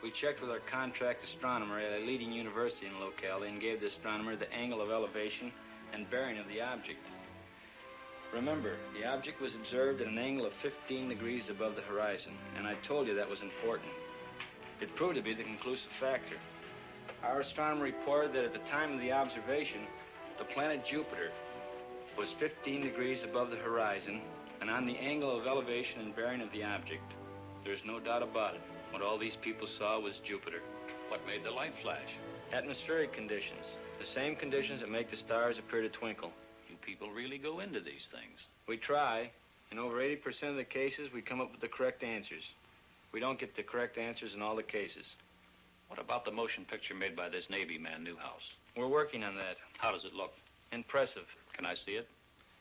We checked with our contract astronomer at a leading university in the locality and gave the astronomer the angle of elevation and bearing of the object. Remember, the object was observed at an angle of 15 degrees above the horizon, and I told you that was important. It proved to be the conclusive factor. Our astronomer reported that at the time of the observation, the planet Jupiter was 15 degrees above the horizon and on the angle of elevation and bearing of the object. There's no doubt about it. What all these people saw was Jupiter. What made the light flash? Atmospheric conditions. The same conditions that make the stars appear to twinkle. You people really go into these things. We try. In over 80% of the cases, we come up with the correct answers. We don't get the correct answers in all the cases. What about the motion picture made by this Navy man, Newhouse? We're working on that. How does it look? Impressive. Can I see it?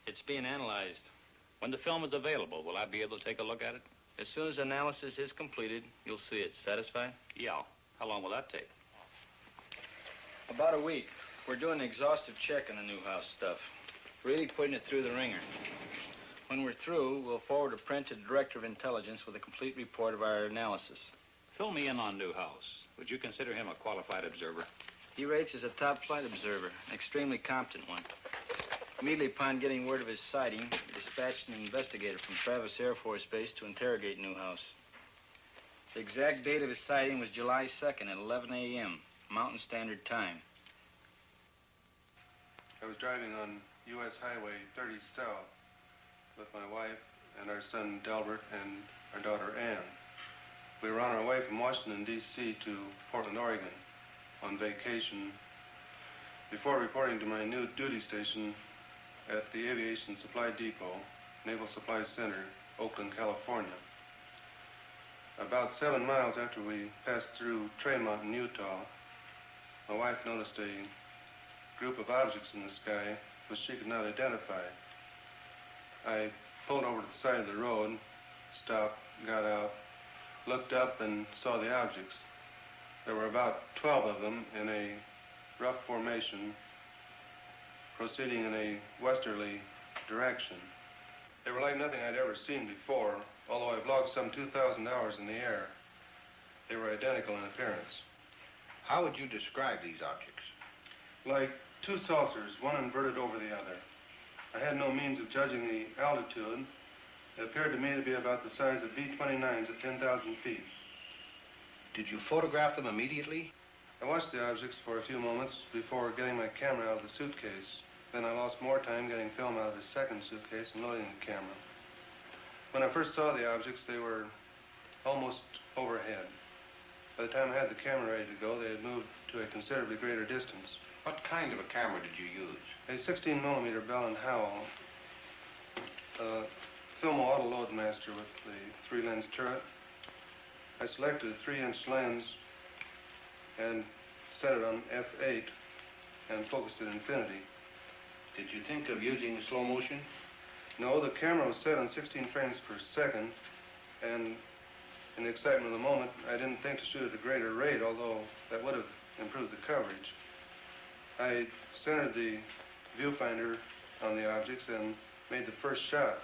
It's being analyzed. When the film is available, will I be able to take a look at it? As soon as analysis is completed, you'll see it. Satisfied? Yeah. How long will that take? About a week. We're doing an exhaustive check on the Newhouse stuff. Really putting it through the ringer. When we're through, we'll forward a print to the Director of Intelligence with a complete report of our analysis. Fill me in on Newhouse. Would you consider him a qualified observer? He rates as a top flight observer, an extremely competent one. Immediately upon getting word of his sighting, we dispatched an investigator from Travis Air Force Base to interrogate Newhouse. The exact date of his sighting was July 2nd at 11 a.m., Mountain Standard Time. I was driving on U.S. Highway 30 South with my wife and our son Delbert and our daughter Ann. We were on our way from Washington, D.C. to Portland, Oregon on vacation before reporting to my new duty station at the Aviation Supply Depot, Naval Supply Center, Oakland, California. About 7 miles after we passed through Tremayne, Utah, my wife noticed a group of objects in the sky which she could not identify. I pulled over to the side of the road, stopped, got out, looked up, and saw the objects. There were about 12 of them in a rough formation, proceeding in a westerly direction. They were like nothing I'd ever seen before, although I've logged some 2,000 hours in the air. They were identical in appearance. How would you describe these objects? Like two saucers, one inverted over the other. I had no means of judging the altitude. It appeared to me to be about the size of B-29s at 10,000 feet. Did you photograph them immediately? I watched the objects for a few moments before getting my camera out of the suitcase. Then I lost more time getting film out of the second suitcase and loading the camera. When I first saw the objects, they were almost overhead. By the time I had the camera ready to go, they had moved to a considerably greater distance. What kind of a camera did you use? A 16-millimeter Bell & Howell, Filmo Auto Loadmaster with the 3-lens turret. I selected a 3-inch lens and set it on f8 and focused at infinity. Did you think of using slow motion? No, the camera was set on 16 frames per second, and in the excitement of the moment, I didn't think to shoot at a greater rate, although that would have improved the coverage. I centered the viewfinder on the objects and made the first shot.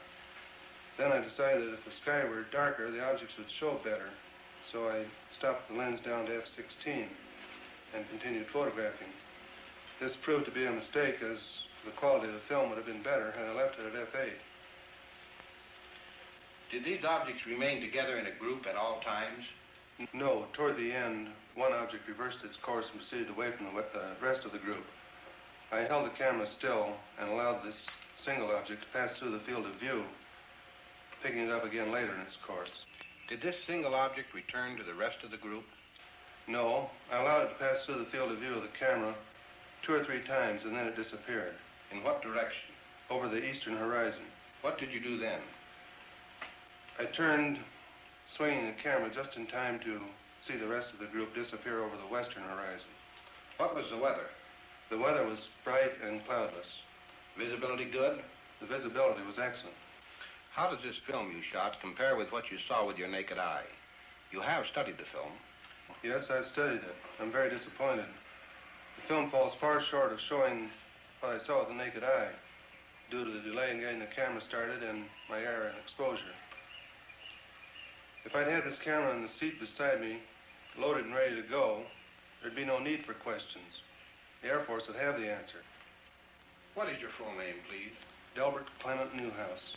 Then I decided that if the sky were darker, the objects would show better. So I stopped the lens down to f16 and continued photographing. This proved to be a mistake, as the quality of the film would have been better had I left it at f8. Did these objects remain together in a group at all times? No. Toward the end, one object reversed its course and proceeded away from the rest of the group. I held the camera still and allowed this single object to pass through the field of view, picking it up again later in its course. Did this single object return to the rest of the group? No. I allowed it to pass through the field of view of the camera 2 or 3 times, and then it disappeared. In what direction? Over the eastern horizon. What did you do then? I turned, swinging the camera just in time to see the rest of the group disappear over the western horizon. What was the weather? The weather was bright and cloudless. Visibility good? The visibility was excellent. How does this film you shot compare with what you saw with your naked eye? You have studied the film. Yes, I've studied it. I'm very disappointed. The film falls far short of showing what I saw with the naked eye, due to the delay in getting the camera started and my error in exposure. If I'd had this camera in the seat beside me, loaded and ready to go, there'd be no need for questions. The Air Force would have the answer. What is your full name, please? Delbert Clement Newhouse.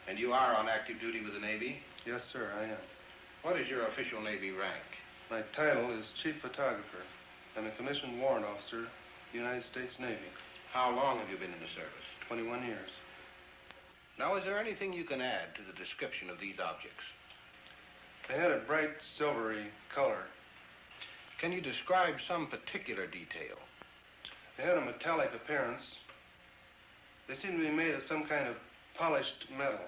And you are on active duty with the Navy? Yes, sir, I am. What is your official Navy rank? My title is Chief Photographer. I'm a commissioned warrant officer, United States Navy. How long have you been in the service? 21 years. Now, is there anything you can add to the description of these objects? They had a bright silvery color. Can you describe some particular detail? They had a metallic appearance. They seemed to be made of some kind of polished metal.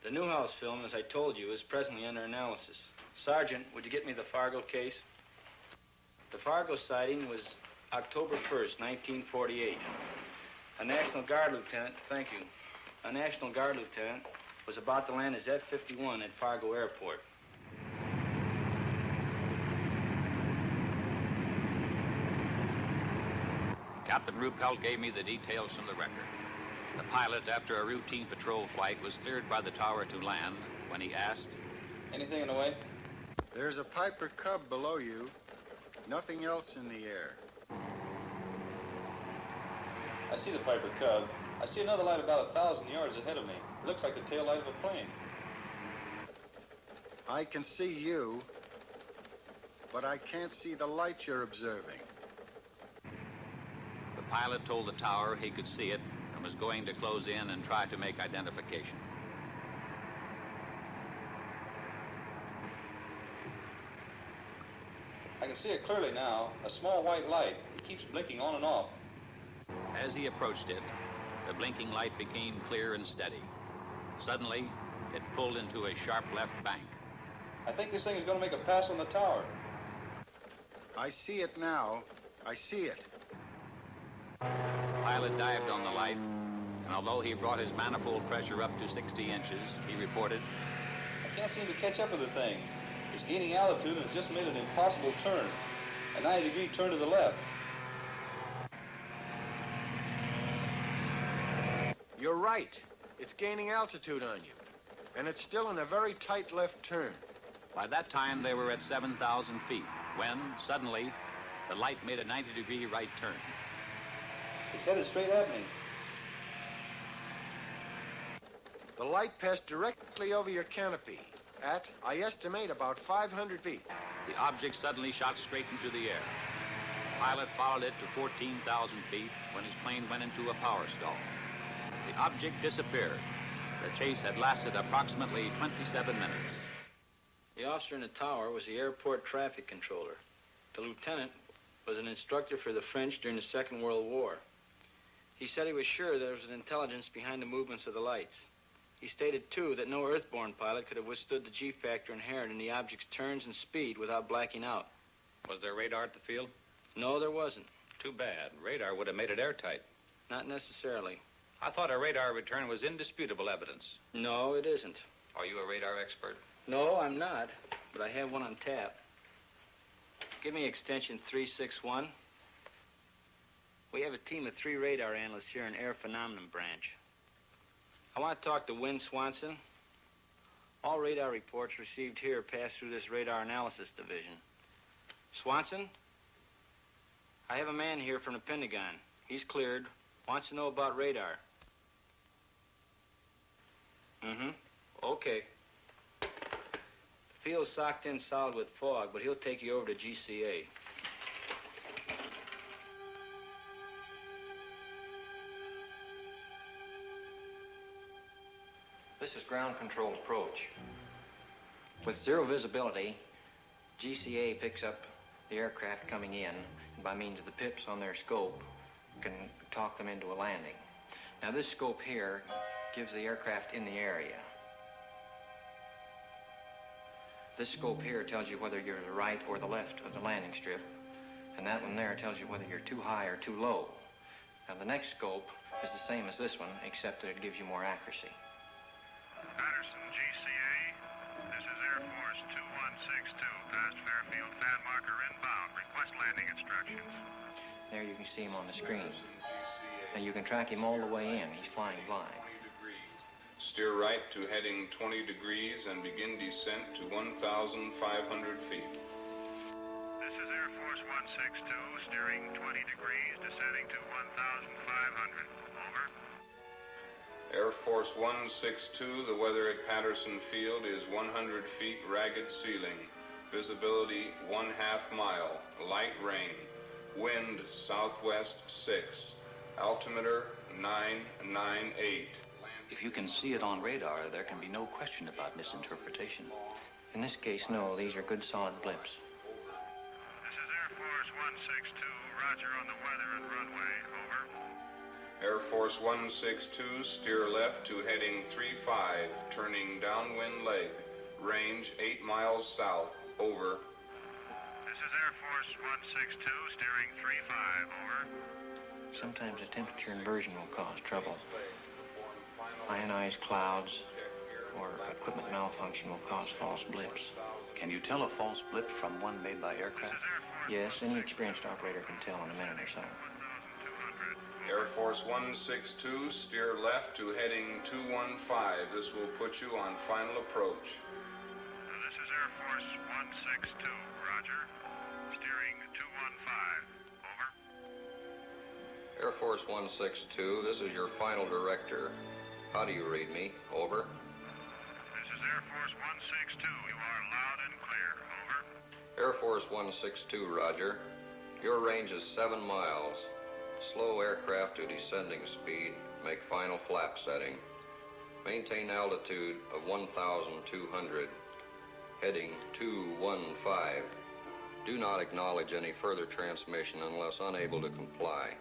The Newhouse film, as I told you, is presently under analysis. Sergeant, would you get me the Fargo case? The Fargo sighting was October 1st, 1948. A National Guard lieutenant, thank you, a National Guard lieutenant was about to land his F-51 at Fargo Airport. Captain Ruppelt gave me the details from the record. The pilot, after a routine patrol flight, was cleared by the tower to land when he asked, "Anything in the way?" There's a Piper Cub below you. Nothing else in the air. I see the Piper Cub. I see another light about 1,000 yards ahead of me. It looks like the tail light of a plane. I can see you, but I can't see the light you're observing. The pilot told the tower he could see it and was going to close in and try to make identification. I can see it clearly now. A small white light. It keeps blinking on and off. As he approached it, the blinking light became clear and steady. Suddenly, it pulled into a sharp left bank. I think this thing is going to make a pass on the tower. I see it now. I see it. The pilot dived on the light, and And although he brought his manifold pressure up to 60 inches, he reported, I can't seem to catch up with the thing. It's gaining altitude and it's just made an impossible turn. A 90-degree turn to the left. You're right. It's gaining altitude on you. And it's still in a very tight left turn. By that time, they were at 7,000 feet, when, suddenly, the light made a 90-degree right turn. It's headed straight at me. The light passed directly over your canopy at, I estimate, about 500 feet. The object suddenly shot straight into the air. The pilot followed it to 14,000 feet when his plane went into a power stall. The object disappeared. The chase had lasted approximately 27 minutes. The officer in the tower was the airport traffic controller. The lieutenant was an instructor for the French during the Second World War. He said he was sure there was an intelligence behind the movements of the lights. He stated, too, that no earthborn pilot could have withstood the G-factor inherent in the object's turns and speed without blacking out. Was there radar at the field? No, there wasn't. Too bad. Radar would have made it airtight. Not necessarily. I thought a radar return was indisputable evidence. No, it isn't. Are you a radar expert? No, I'm not, but I have one on tap. Give me extension 361. We have a team of 3 radar analysts here in Air Phenomenon Branch. I want to talk to Win Swanson. All radar reports received here pass through this radar analysis division. Swanson? I have a man here from the Pentagon. He's cleared. Wants to know about radar. Okay. The field's socked in solid with fog, but he'll take you over to GCA. This is ground control approach. With zero visibility, GCA picks up the aircraft coming in, and by means of the pips on their scope, can talk them into a landing. Now, this scope here gives the aircraft in the area. This scope here tells you whether you're to the right or the left of the landing strip, and that one there tells you whether you're too high or too low. Now, the next scope is the same as this one, except that it gives you more accuracy. Patterson, GCA. This is Air Force 2162, past Fairfield, pad marker inbound. Request landing instructions. There you can see him on the screen. Now you can track him all the way in. He's flying blind. Steer right to heading 20 degrees and begin descent to 1,500 feet. This is Air Force 162, steering 20 degrees, descending to 1,500. Over. Air Force 162, the weather at Patterson Field is 100 feet ragged ceiling. Visibility 1/2 mile. Light rain. Wind southwest 6. Altimeter 998. If you can see it on radar, there can be no question about misinterpretation. In this case, no. These are good, solid blips. This is Air Force 162. Roger on the weather and runway. Over. Air Force 162, steer left to heading 35, turning downwind leg. Range 8 miles south. Over. This is Air Force 162, steering 35. Over. Sometimes a temperature inversion will cause trouble. Ionized clouds or equipment malfunction will cause false blips. Can you tell a false blip from one made by aircraft? Yes, any experienced operator can tell in a minute or so. Air Force 162, steer left to heading 215. This will put you on final approach. This is Air Force 162. Roger. Steering 215. Over. Air Force 162, this is your final director. How do you read me? Over. This is Air Force 162. You are loud and clear. Over. Air Force 162, roger. Your range is 7 miles. Slow aircraft to descending speed. Make final flap setting. Maintain altitude of 1,200. Heading 215. Do not acknowledge any further transmission unless unable to comply.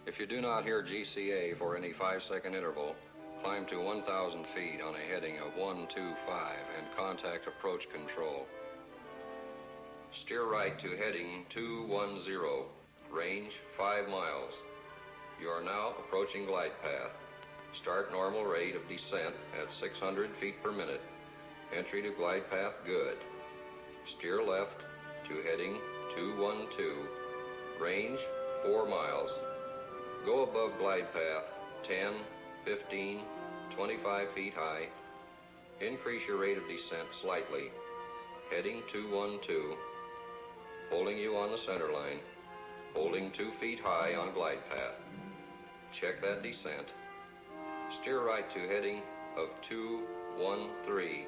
If you do not hear GCA for any 5-second interval, climb to 1,000 feet on a heading of 125 and contact approach control. Steer right to heading 210, range 5 miles. You are now approaching glide path. Start normal rate of descent at 600 feet per minute. Entry to glide path good. Steer left to heading 212. Range 4 miles. Go above glide path 10, 15, 25 feet high. Increase your rate of descent slightly. Heading 212. Holding you on the center line. Holding 2 feet high on glide path. Check that descent. Steer right to heading of 213.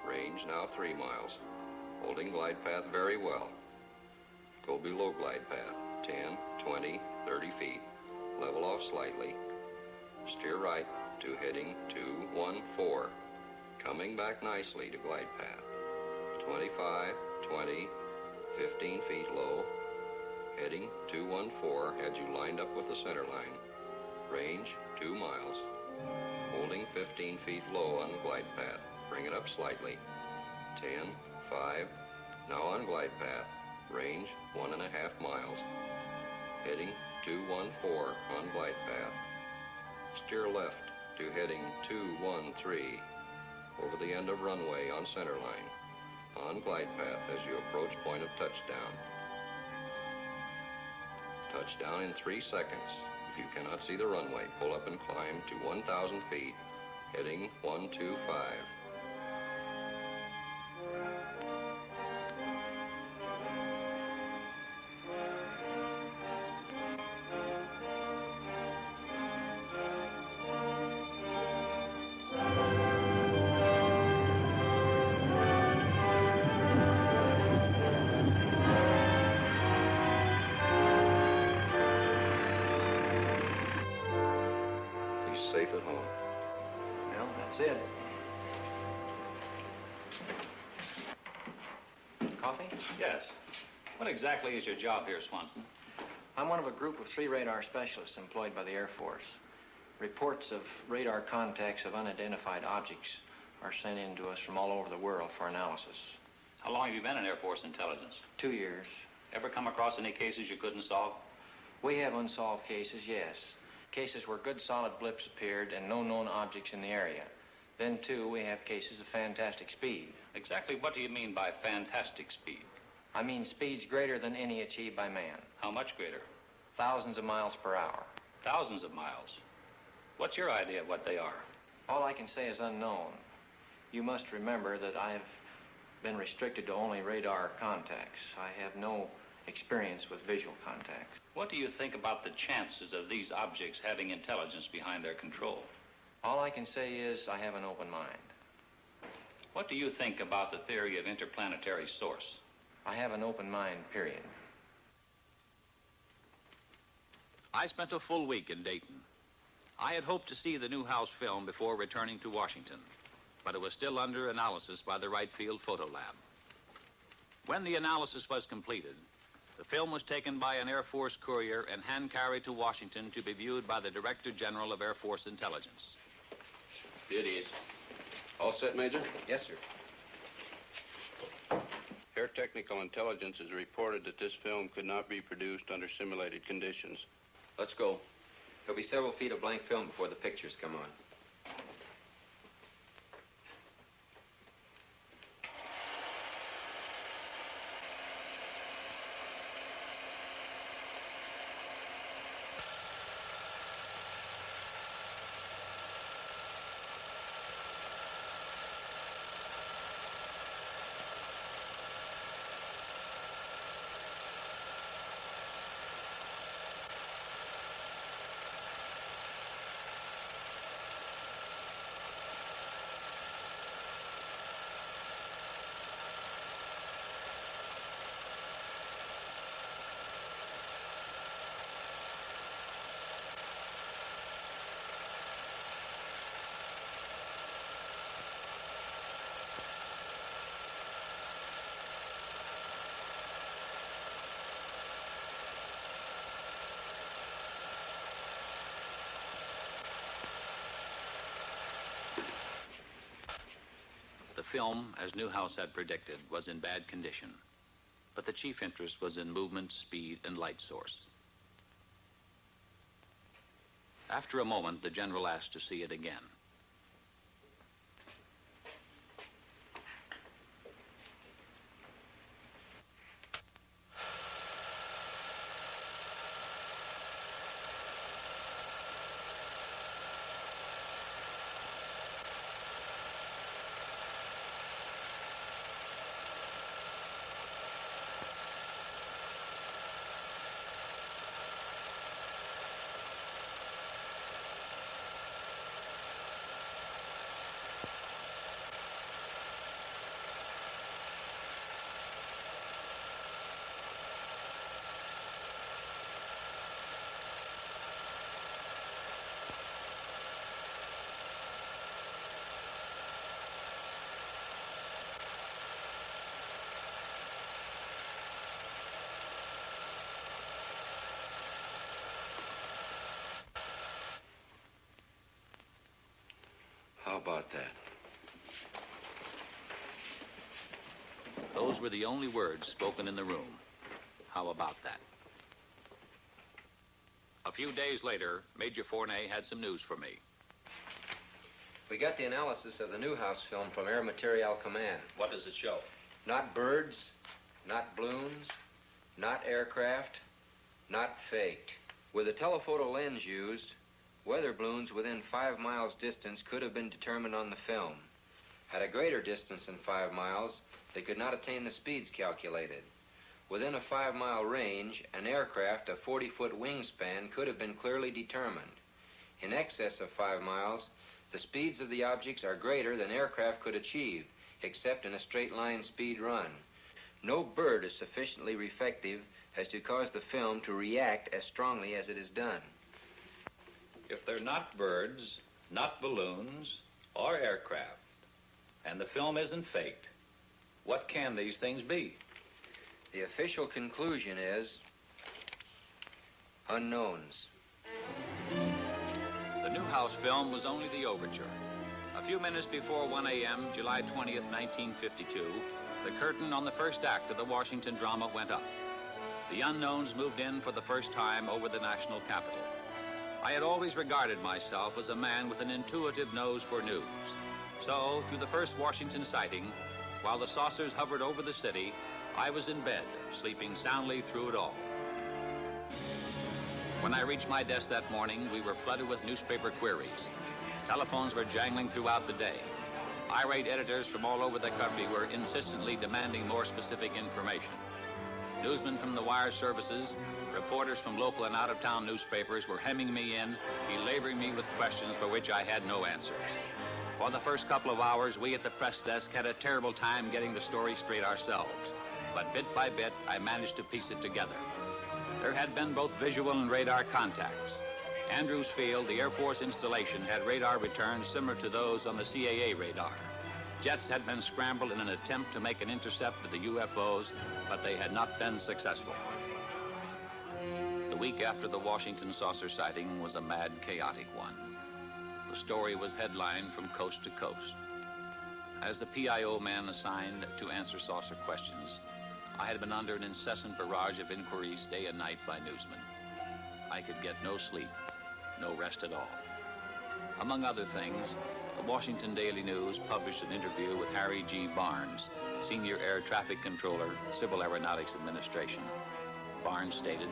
Range now 3 miles. Holding glide path very well. Go below glide path 10, 20, 30 feet. Level off slightly. Steer right to heading 214. Coming back nicely to glide path. 25, 20, 15 feet low. Heading 214 had you lined up with the center line. Range 2 miles. Holding 15 feet low on the glide path. Bring it up slightly. 10, 5. Now on glide path. Range 1.5 miles. Heading 214 on glide path. Steer left to heading 213 over the end of runway on center line. On glide path as you approach point of touchdown. Touchdown in 3 seconds. If you cannot see the runway, pull up and climb to 1,000 feet. Heading 125. Safe at home. Well, that's it. Coffee? Yes. What exactly is your job here, Swanson? I'm one of a group of 3 radar specialists employed by the Air Force. Reports of radar contacts of unidentified objects are sent in to us from all over the world for analysis. How long have you been in Air Force intelligence? 2 years. Ever come across any cases you couldn't solve? We have unsolved cases, yes. Cases where good solid blips appeared and no known objects in the area. Then, too, we have cases of fantastic speed. Exactly what do you mean by fantastic speed? I mean speeds greater than any achieved by man. How much greater? Thousands of miles per hour. Thousands of miles. What's your idea of what they are? All I can say is unknown. You must remember that I've been restricted to only radar contacts. I have no experience with visual contacts. What do you think about the chances of these objects having intelligence behind their control? All I can say is I have an open mind. What do you think about the theory of interplanetary source? I have an open mind, period. I spent a full week in Dayton. I had hoped to see the Newhouse film before returning to Washington, but it was still under analysis by the Wright Field Photo Lab. When the analysis was completed, the film was taken by an Air Force courier and hand-carried to Washington to be viewed by the Director General of Air Force Intelligence. It is. All set, Major? Yes, sir. Air Technical Intelligence has reported that this film could not be produced under simulated conditions. Let's go. There'll be several feet of blank film before the pictures come on. The film, as Newhouse had predicted, was in bad condition, but the chief interest was in movement, speed, and light source. After a moment, the general asked to see it again. How about that? Those were the only words spoken in the room. How about that? A few days later, Major Fournet had some news for me. We got the analysis of the Newhouse film from Air Materiel Command. What does it show? Not birds, not balloons, not aircraft, not faked. With a telephoto lens used, weather balloons within 5 miles distance could have been determined on the film. At a greater distance than 5 miles, they could not attain the speeds calculated. Within a 5-mile range, an aircraft of 40-foot wingspan could have been clearly determined. In excess of 5 miles, the speeds of the objects are greater than aircraft could achieve, except in a straight-line speed run. No bird is sufficiently reflective as to cause the film to react as strongly as it is done. If they're not birds, not balloons, or aircraft, and the film isn't faked, what can these things be? The official conclusion is unknowns. The Newhouse film was only the overture. A few minutes before 1 a.m., July 20th, 1952, the curtain on the first act of the Washington drama went up. The unknowns moved in for the first time over the national capital. I had always regarded myself as a man with an intuitive nose for news. So, through the first Washington sighting, while the saucers hovered over the city, I was in bed, sleeping soundly through it all. When I reached my desk that morning, we were flooded with newspaper queries. Telephones were jangling throughout the day. Irate editors from all over the country were insistently demanding more specific information. Newsmen from the wire services, reporters from local and out-of-town newspapers were hemming me in, belaboring me with questions for which I had no answers. For the first couple of hours, we at the press desk had a terrible time getting the story straight ourselves. But bit by bit, I managed to piece it together. There had been both visual and radar contacts. Andrews Field, the Air Force installation, had radar returns similar to those on the CAA radar. Jets had been scrambled in an attempt to make an intercept of the UFOs, but they had not been successful. The week after the Washington saucer sighting was a mad, chaotic one. The story was headlined from coast to coast. As the PIO man assigned to answer saucer questions, I had been under an incessant barrage of inquiries day and night by newsmen. I could get no sleep, no rest at all. Among other things, the Washington Daily News published an interview with Harry G. Barnes, Senior Air Traffic Controller, Civil Aeronautics Administration. Barnes stated,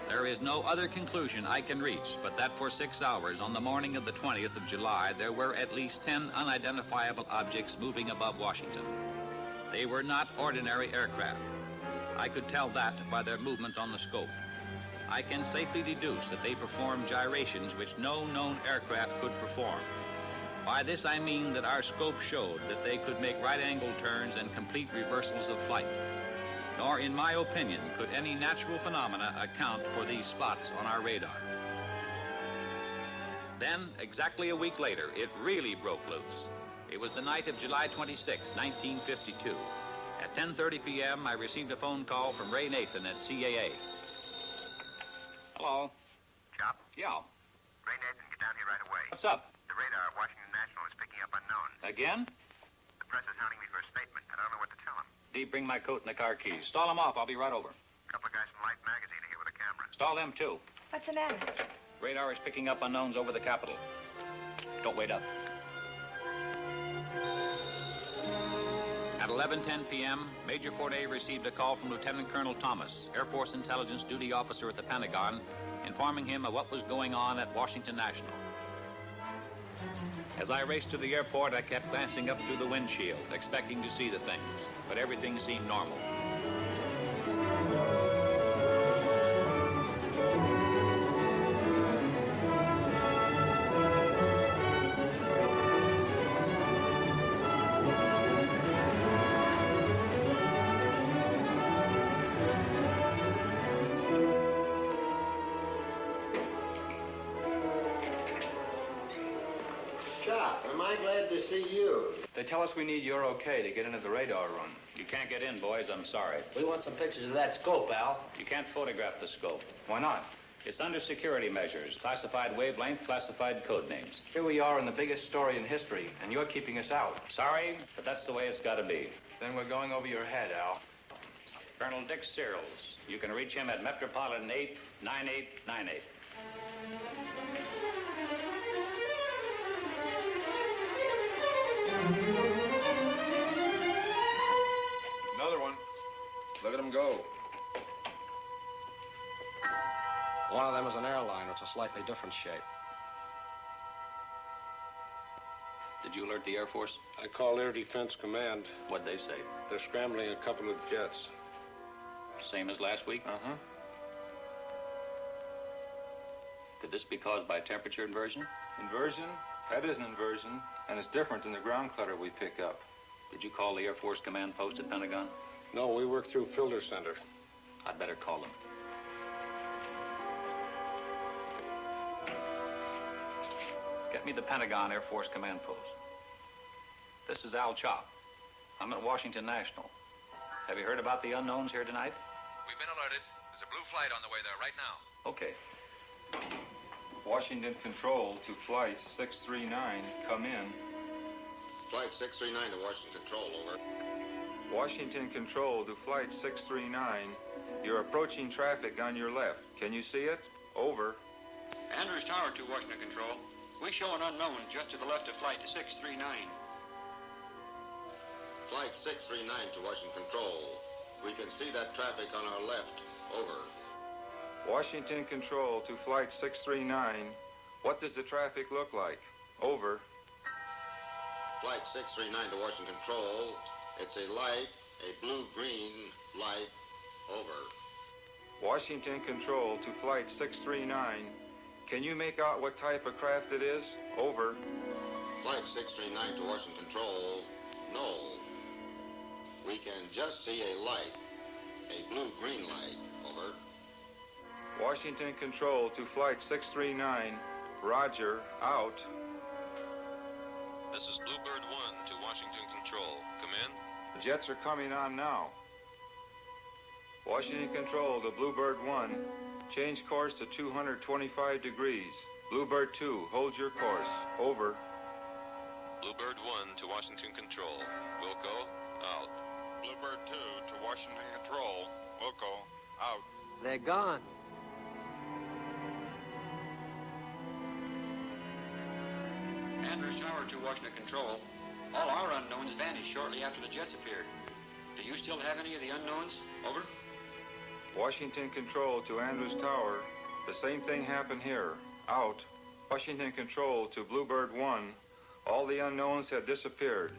"There is no other conclusion I can reach but that for 6 hours on the morning of the 20th of July, there were at least 10 unidentifiable objects moving above Washington. They were not ordinary aircraft. I could tell that by their movement on the scope. I can safely deduce that they performed gyrations which no known aircraft could perform. By this I mean that our scope showed that they could make right-angle turns and complete reversals of flight. Nor, in my opinion, could any natural phenomena account for these spots on our radar." Then, exactly a week later, it really broke loose. It was the night of July 26, 1952. At 10:30 p.m., I received a phone call from Ray Nathan at CAA. Hello. Chop? Yeah. Ray Nathan, get down here right away. What's up? The radar at Washington National is picking up unknown. Again? The press is hounding me for a statement. I don't know what to tell them. Dee, bring my coat and the car keys. Stall them off. I'll be right over. A couple of guys from Life magazine are here with a camera. Stall them, too. What's the matter? Radar is picking up unknowns over the capital. Don't wait up. At 11:10 p.m., Major Forte received a call from Lieutenant Colonel Thomas, Air Force Intelligence Duty Officer at the Pentagon, informing him of what was going on at Washington National. As I raced to the airport, I kept glancing up through the windshield, expecting to see the things, but everything seemed normal. Am I glad to see you? They tell us we need your okay to get into the radar run. You can't get in, boys. I'm sorry. We want some pictures of that scope, Al. You can't photograph the scope. Why not? It's under security measures, classified wavelength, classified code names. Here we are in the biggest story in history, and you're keeping us out. Sorry, but that's the way it's got to be. Then we're going over your head, Al. Colonel Dick Searles. You can reach him at Metropolitan 89898. Another one. Look at him go. One of them is an airline. It's a slightly different shape. Did you alert the Air Force? I called Air Defense Command. What'd they say? They're scrambling a couple of jets. Same as last week? Uh-huh. Could this be caused by temperature inversion? Inversion? That isn't inversion, and it's different than the ground clutter we pick up. Did you call the Air Force Command Post at Pentagon? No, we work through Filter Center. I'd better call them. Get me the Pentagon Air Force Command Post. This is Al Chop. I'm at Washington National. Have you heard about the unknowns here tonight? We've been alerted. There's a blue flight on the way there right now. Okay. Washington Control to Flight 639, come in. Flight 639 to Washington Control, over. Washington Control to Flight 639, you're approaching traffic on your left. Can you see it? Over. Andrews Tower to Washington Control. We show an unknown just to the left of Flight 639. Flight 639 to Washington Control. We can see that traffic on our left, over. Washington Control to Flight 639, what does the traffic look like? Over. Flight 639 to Washington Control. It's a light, a blue-green light, over. Washington Control to Flight 639, can you make out what type of craft it is? Over. Flight 639 to Washington Control, no. We can just see a light, a blue-green light, over. Washington Control to Flight 639, roger, out. This is Bluebird 1 to Washington Control. Come in. The jets are coming on now. Washington Control to Bluebird 1, change course to 225 degrees. Bluebird 2, hold your course, over. Bluebird 1 to Washington Control. Wilco, out. Bluebird 2 to Washington Control. Wilco, out. They're gone. Andrews Tower to Washington Control. All our unknowns vanished shortly after the jets appeared. Do you still have any of the unknowns? Over. Washington Control to Andrews Tower. The same thing happened here. Out. Washington Control to Bluebird 1. All the unknowns had disappeared.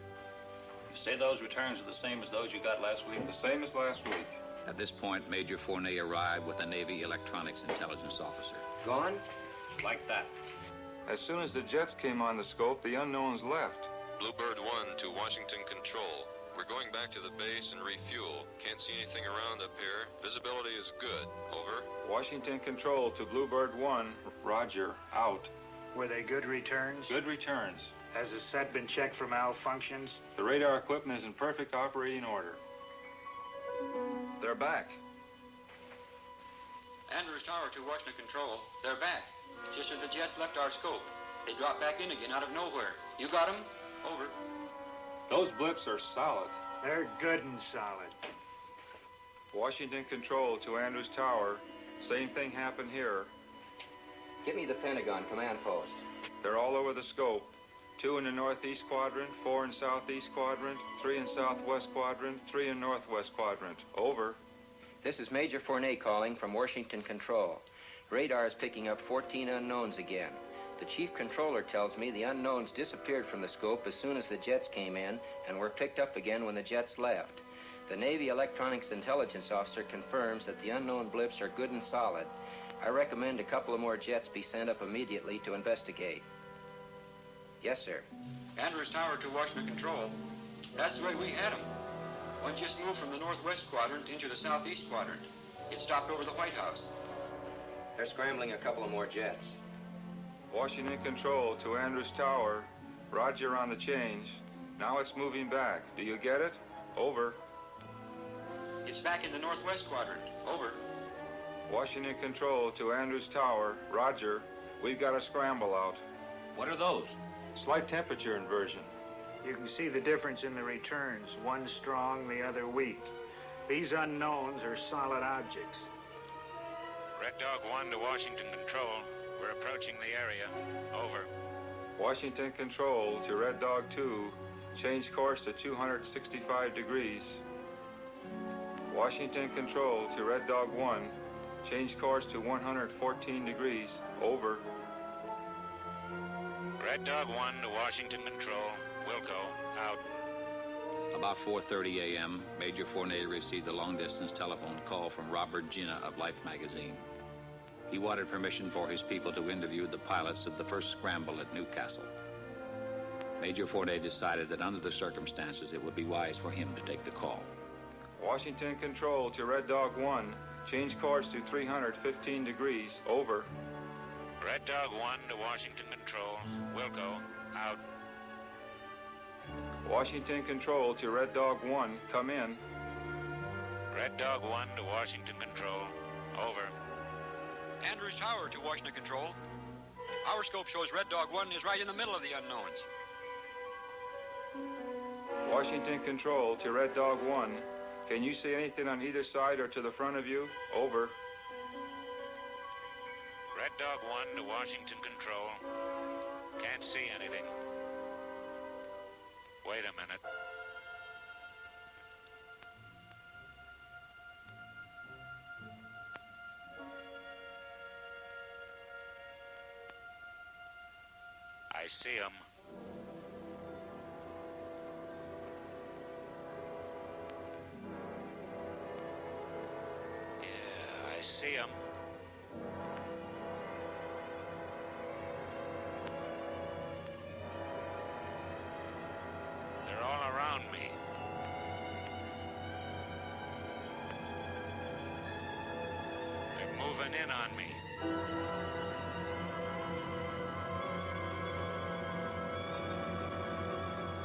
You say those returns are the same as those you got last week? The same as last week. At this point, Major Fournet arrived with a Navy electronics intelligence officer. Gone? Like that. As soon as the jets came on the scope, the unknowns left. Bluebird 1 to Washington Control. We're going back to the base and refuel. Can't see anything around up here. Visibility is good. Over. Washington Control to Bluebird 1. Roger. Out. Were they good returns? Good returns. Has the set been checked for malfunctions? The radar equipment is in perfect operating order. They're back. Andrews Tower to Washington Control. They're back. Just as the jets left our scope. They dropped back in again out of nowhere. You got them? Over. Those blips are solid. They're good and solid. Washington Control to Andrews Tower. Same thing happened here. Get me the Pentagon command post. They're all over the scope. 2 in the northeast quadrant, 4 in southeast quadrant, 3 in southwest quadrant, 3 in northwest quadrant. Over. This is Major Fournet calling from Washington Control. Radar is picking up 14 unknowns again. The chief controller tells me the unknowns disappeared from the scope as soon as the jets came in and were picked up again when the jets left. The Navy Electronics Intelligence Officer confirms that the unknown blips are good and solid. I recommend a couple of more jets be sent up immediately to investigate. Yes, sir. Andrews Tower to Washington Control. That's the way we had them. One just moved from the northwest quadrant into the southeast quadrant. It stopped over the White House. They're scrambling a couple of more jets. Washington Control to Andrews Tower. Roger on the change. Now it's moving back. Do you get it? Over. It's back in the northwest quadrant. Over. Washington Control to Andrews Tower. Roger. We've got a scramble out. What are those? Slight temperature inversion. You can see the difference in the returns. One strong, the other weak. These unknowns are solid objects. Red Dog 1 to Washington Control. We're approaching the area. Over. Washington Control to Red Dog 2. Change course to 265 degrees. Washington Control to Red Dog 1. Change course to 114 degrees. Over. Red Dog 1 to Washington Control. Wilco, out. About 4:30 a.m., Major Fournet received a long-distance telephone call from Robert Gina of Life magazine. He wanted permission for his people to interview the pilots of the first scramble at Newcastle. Major Fournet decided that under the circumstances, it would be wise for him to take the call. Washington Control to Red Dog 1. Change course to 315 degrees. Over. Red Dog 1 to Washington Control. Wilco, out. Washington Control to Red Dog 1. Come in. Red Dog 1 to Washington Control. Over. Andrews Tower to Washington Control. Our scope shows Red Dog 1 is right in the middle of the unknowns. Washington Control to Red Dog 1. Can you see anything on either side or to the front of you? Over. Red Dog 1 to Washington Control. Can't see anything. Wait a minute. I see him. Yeah, I see him. They're all around me. They're moving in on me.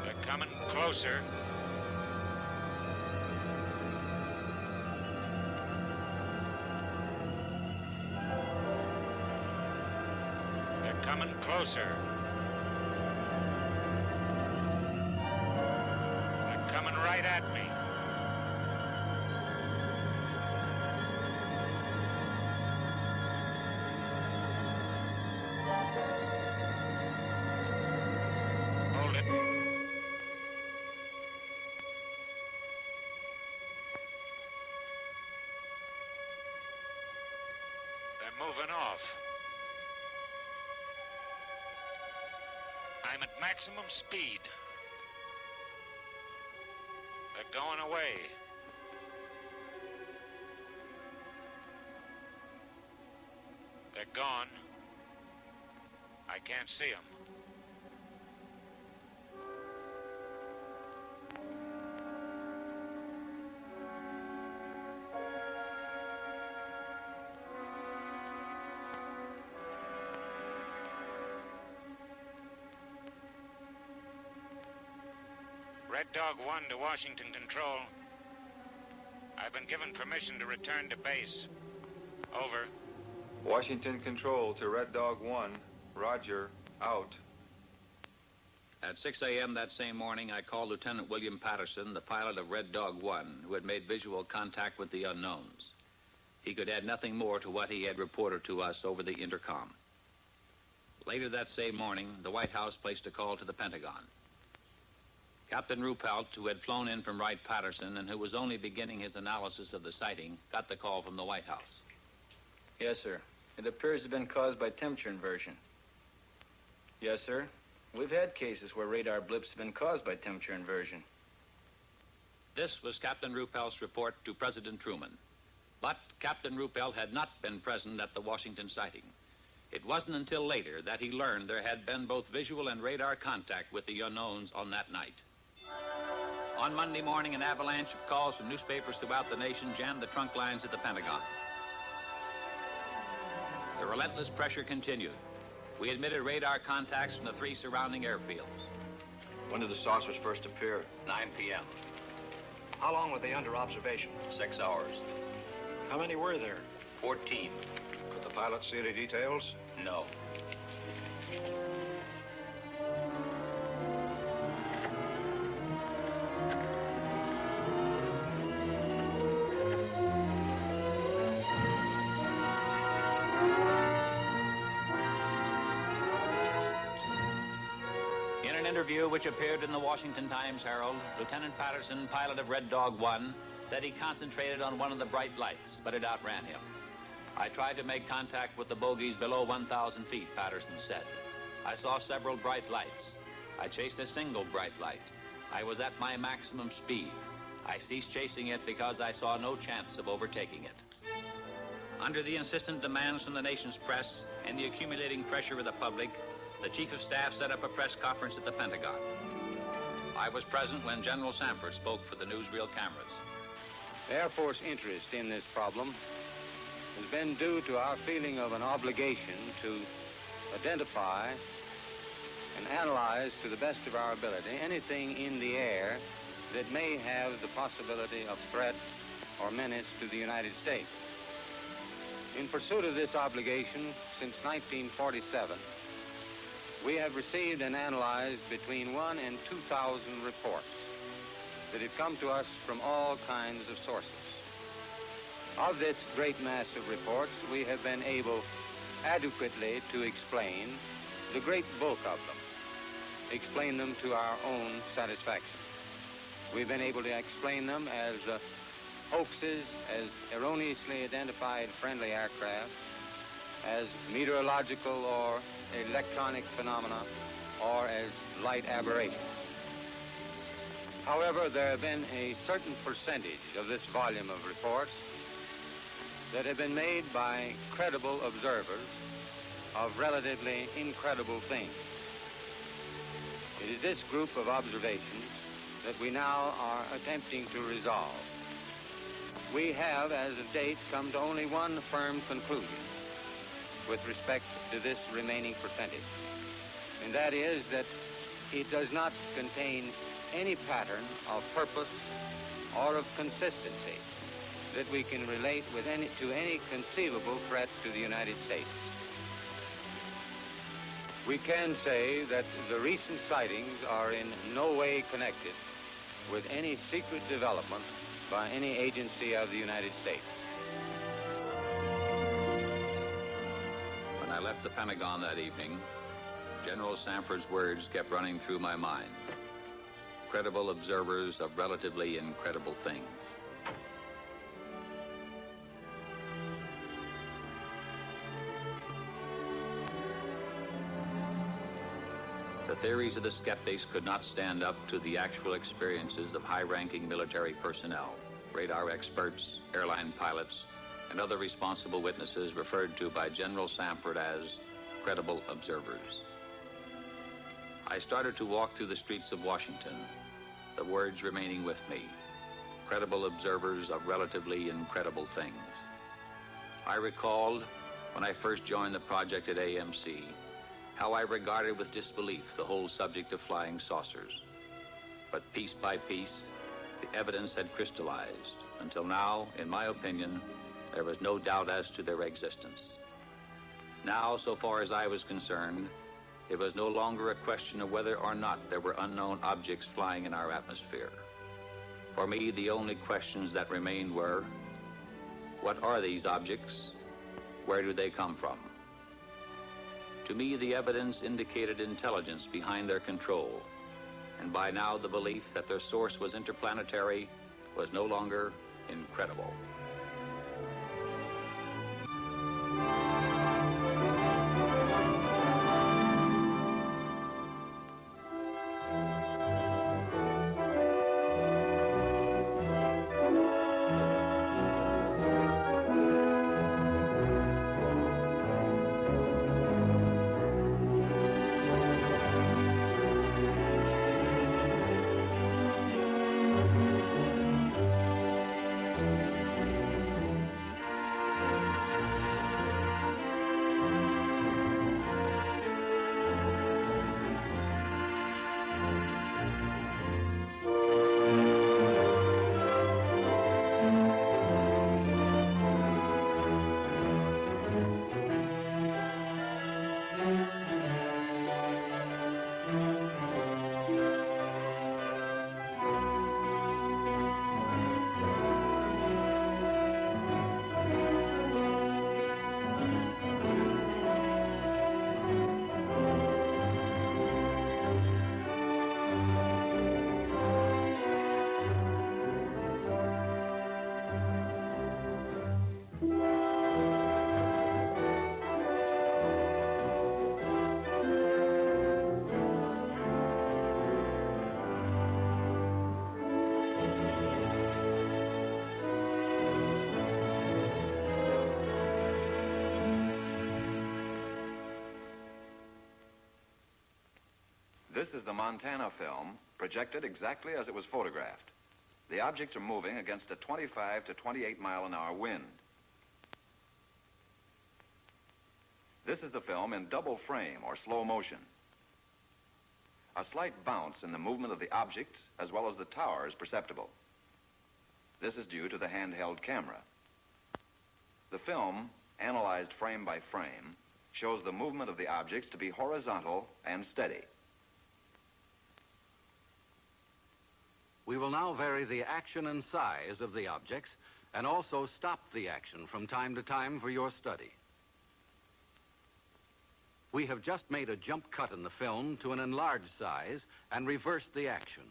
They're coming closer. They're coming closer. They're coming right at me. Hold it. They're moving off. I'm at maximum speed. They're going away. They're gone. I can't see them. Red Dog 1 to Washington Control. I've been given permission to return to base. Over. Washington Control to Red Dog 1. Roger. Out. At 6 a.m. that same morning, I called Lieutenant William Patterson, the pilot of Red Dog 1, who had made visual contact with the unknowns. He could add nothing more to what he had reported to us over the intercom. Later that same morning, the White House placed a call to the Pentagon. Captain Ruppelt, who had flown in from Wright-Patterson and who was only beginning his analysis of the sighting, got the call from the White House. Yes, sir. It appears to have been caused by temperature inversion. Yes, sir. We've had cases where radar blips have been caused by temperature inversion. This was Captain Ruppelt's report to President Truman. But Captain Ruppelt had not been present at the Washington sighting. It wasn't until later that he learned there had been both visual and radar contact with the unknowns on that night. On Monday morning, an avalanche of calls from newspapers throughout the nation jammed the trunk lines at the Pentagon. The relentless pressure continued. We admitted radar contacts from the 3 surrounding airfields. When did the saucers first appear? 9 p.m. How long were they under observation? 6 hours. How many were there? 14. Could the pilot see any details? No. In an interview which appeared in the Washington Times-Herald, Lieutenant Patterson, pilot of Red Dog 1, said he concentrated on one of the bright lights, but it outran him. I tried to make contact with the bogies below 1,000 feet, Patterson said. I saw several bright lights. I chased a single bright light. I was at my maximum speed. I ceased chasing it because I saw no chance of overtaking it. Under the insistent demands from the nation's press and the accumulating pressure of the public, the Chief of Staff set up a press conference at the Pentagon. I was present when General Sanford spoke for the newsreel cameras. Air Force interest in this problem has been due to our feeling of an obligation to identify and analyze to the best of our ability anything in the air that may have the possibility of threat or menace to the United States. In pursuit of this obligation, since 1947, we have received and analyzed between 1,000 and 2,000 reports that have come to us from all kinds of sources. Of this great mass of reports, we have been able adequately to explain the great bulk of them, explain them to our own satisfaction. We've been able to explain them as hoaxes, as erroneously identified friendly aircraft, as meteorological or electronic phenomena, or as light aberrations. However, there have been a certain percentage of this volume of reports that have been made by credible observers of relatively incredible things. It is this group of observations that we now are attempting to resolve. We have, as of date, come to only one firm conclusion with respect to this remaining percentage, and that is that it does not contain any pattern of purpose or of consistency that we can relate with to any conceivable threat to the United States. We can say that the recent sightings are in no way connected with any secret development by any agency of the United States. When I left the Pentagon that evening, General Sanford's words kept running through my mind. Credible observers of relatively incredible things. The theories of the skeptics could not stand up to the actual experiences of high-ranking military personnel, radar experts, airline pilots, and other responsible witnesses referred to by General Sanford as credible observers. I started to walk through the streets of Washington, the words remaining with me, credible observers of relatively incredible things. I recalled, when I first joined the project at AMC, how I regarded with disbelief the whole subject of flying saucers. But piece by piece, the evidence had crystallized, until now, in my opinion, there was no doubt as to their existence. Now, so far as I was concerned, it was no longer a question of whether or not there were unknown objects flying in our atmosphere. For me, the only questions that remained were, what are these objects? Where do they come from? To me, the evidence indicated intelligence behind their control, and by now the belief that their source was interplanetary was no longer incredible. This is the Montana film, projected exactly as it was photographed. The objects are moving against a 25 to 28 mile an hour wind. This is the film in double frame or slow motion. A slight bounce in the movement of the objects as well as the tower is perceptible. This is due to the handheld camera. The film, analyzed frame by frame, shows the movement of the objects to be horizontal and steady. We will now vary the action and size of the objects and also stop the action from time to time for your study. We have just made a jump cut in the film to an enlarged size and reversed the action.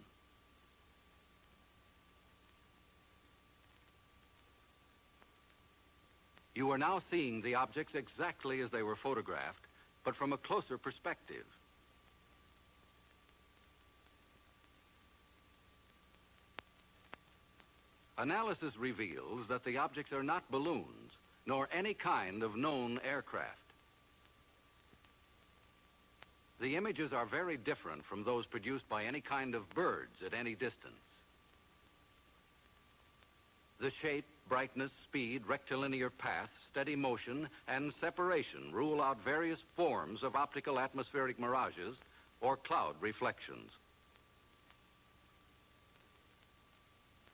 You are now seeing the objects exactly as they were photographed, but from a closer perspective. Analysis reveals that the objects are not balloons, nor any kind of known aircraft. The images are very different from those produced by any kind of birds at any distance. The shape, brightness, speed, rectilinear path, steady motion, and separation rule out various forms of optical atmospheric mirages or cloud reflections.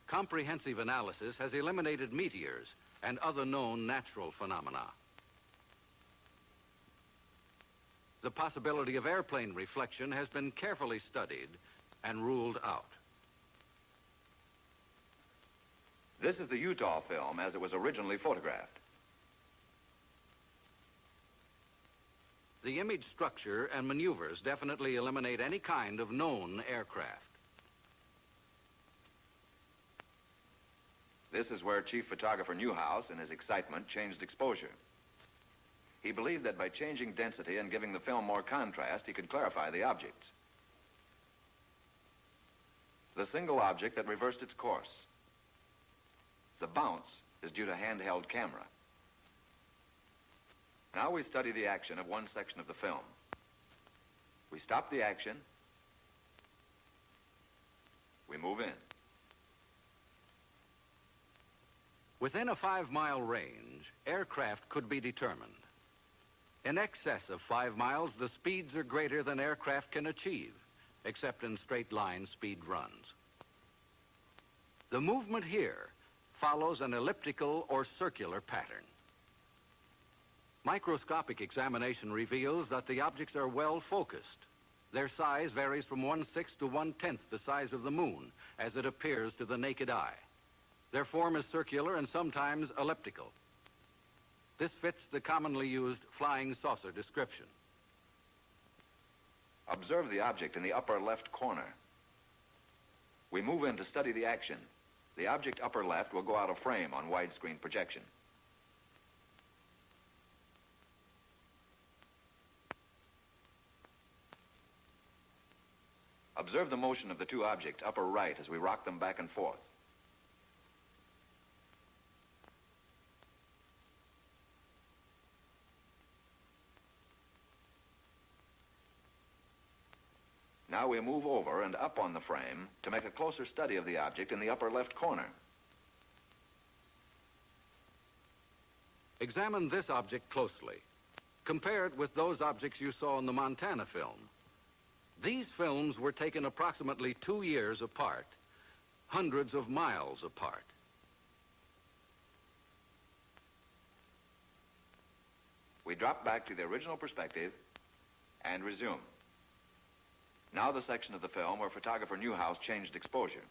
Comprehensive analysis has eliminated meteors and other known natural phenomena. The possibility of airplane reflection has been carefully studied and ruled out. This is the Utah film as it was originally photographed. The image structure and maneuvers definitely eliminate any kind of known aircraft. This is where Chief Photographer Newhouse, in his excitement, changed exposure. He believed that by changing density and giving the film more contrast, he could clarify the objects. The single object that reversed its course. The bounce is due to handheld camera. Now we study the action of one section of the film. We stop the action. We move in. Within a 5-mile range, aircraft could be determined. In excess of 5 miles, the speeds are greater than aircraft can achieve, except in straight-line speed runs. The movement here follows an elliptical or circular pattern. Microscopic examination reveals that the objects are well focused. Their size varies from 1/6 to 1/10 the size of the moon, as it appears to the naked eye. Their form is circular and sometimes elliptical. This fits the commonly used flying saucer description. Observe the object in the upper left corner. We move in to study the action. The object upper left will go out of frame on widescreen projection. Observe the motion of the two objects upper right as we rock them back and forth. Now we move over and up on the frame to make a closer study of the object in the upper left corner. Examine this object closely. Compare it with those objects you saw in the Montana film. These films were taken approximately 2 years apart, hundreds of miles apart. We drop back to the original perspective and resume. Now the section of the film where photographer Newhouse changed exposure.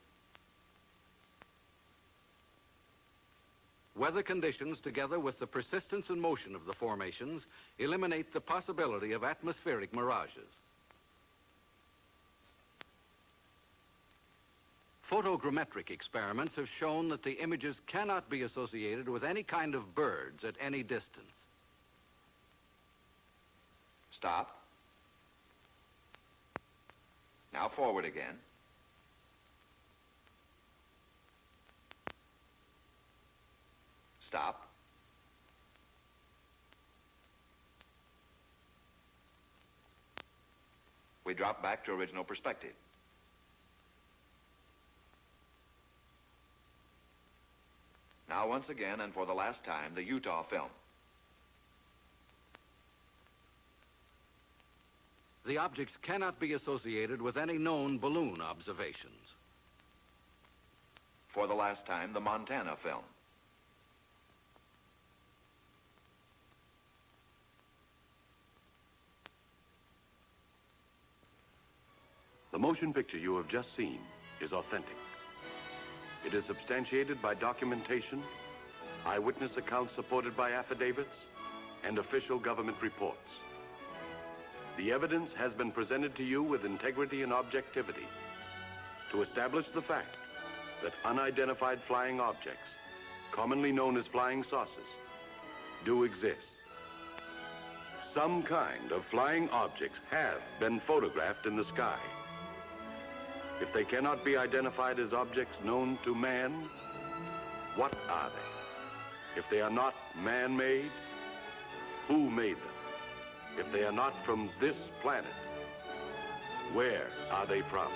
Weather conditions, together with the persistence and motion of the formations, eliminate the possibility of atmospheric mirages. Photogrammetric experiments have shown that the images cannot be associated with any kind of birds at any distance. Stop. Now forward again. Stop. We drop back to original perspective. Now once again, and for the last time, the Utah film. The objects cannot be associated with any known balloon observations. For the last time, the Montana film. The motion picture you have just seen is authentic. It is substantiated by documentation, eyewitness accounts supported by affidavits, and official government reports. The evidence has been presented to you with integrity and objectivity to establish the fact that unidentified flying objects, commonly known as flying saucers, do exist. Some kind of flying objects have been photographed in the sky. If they cannot be identified as objects known to man, what are they? If they are not man-made, who made them? If they are not from this planet, where are they from?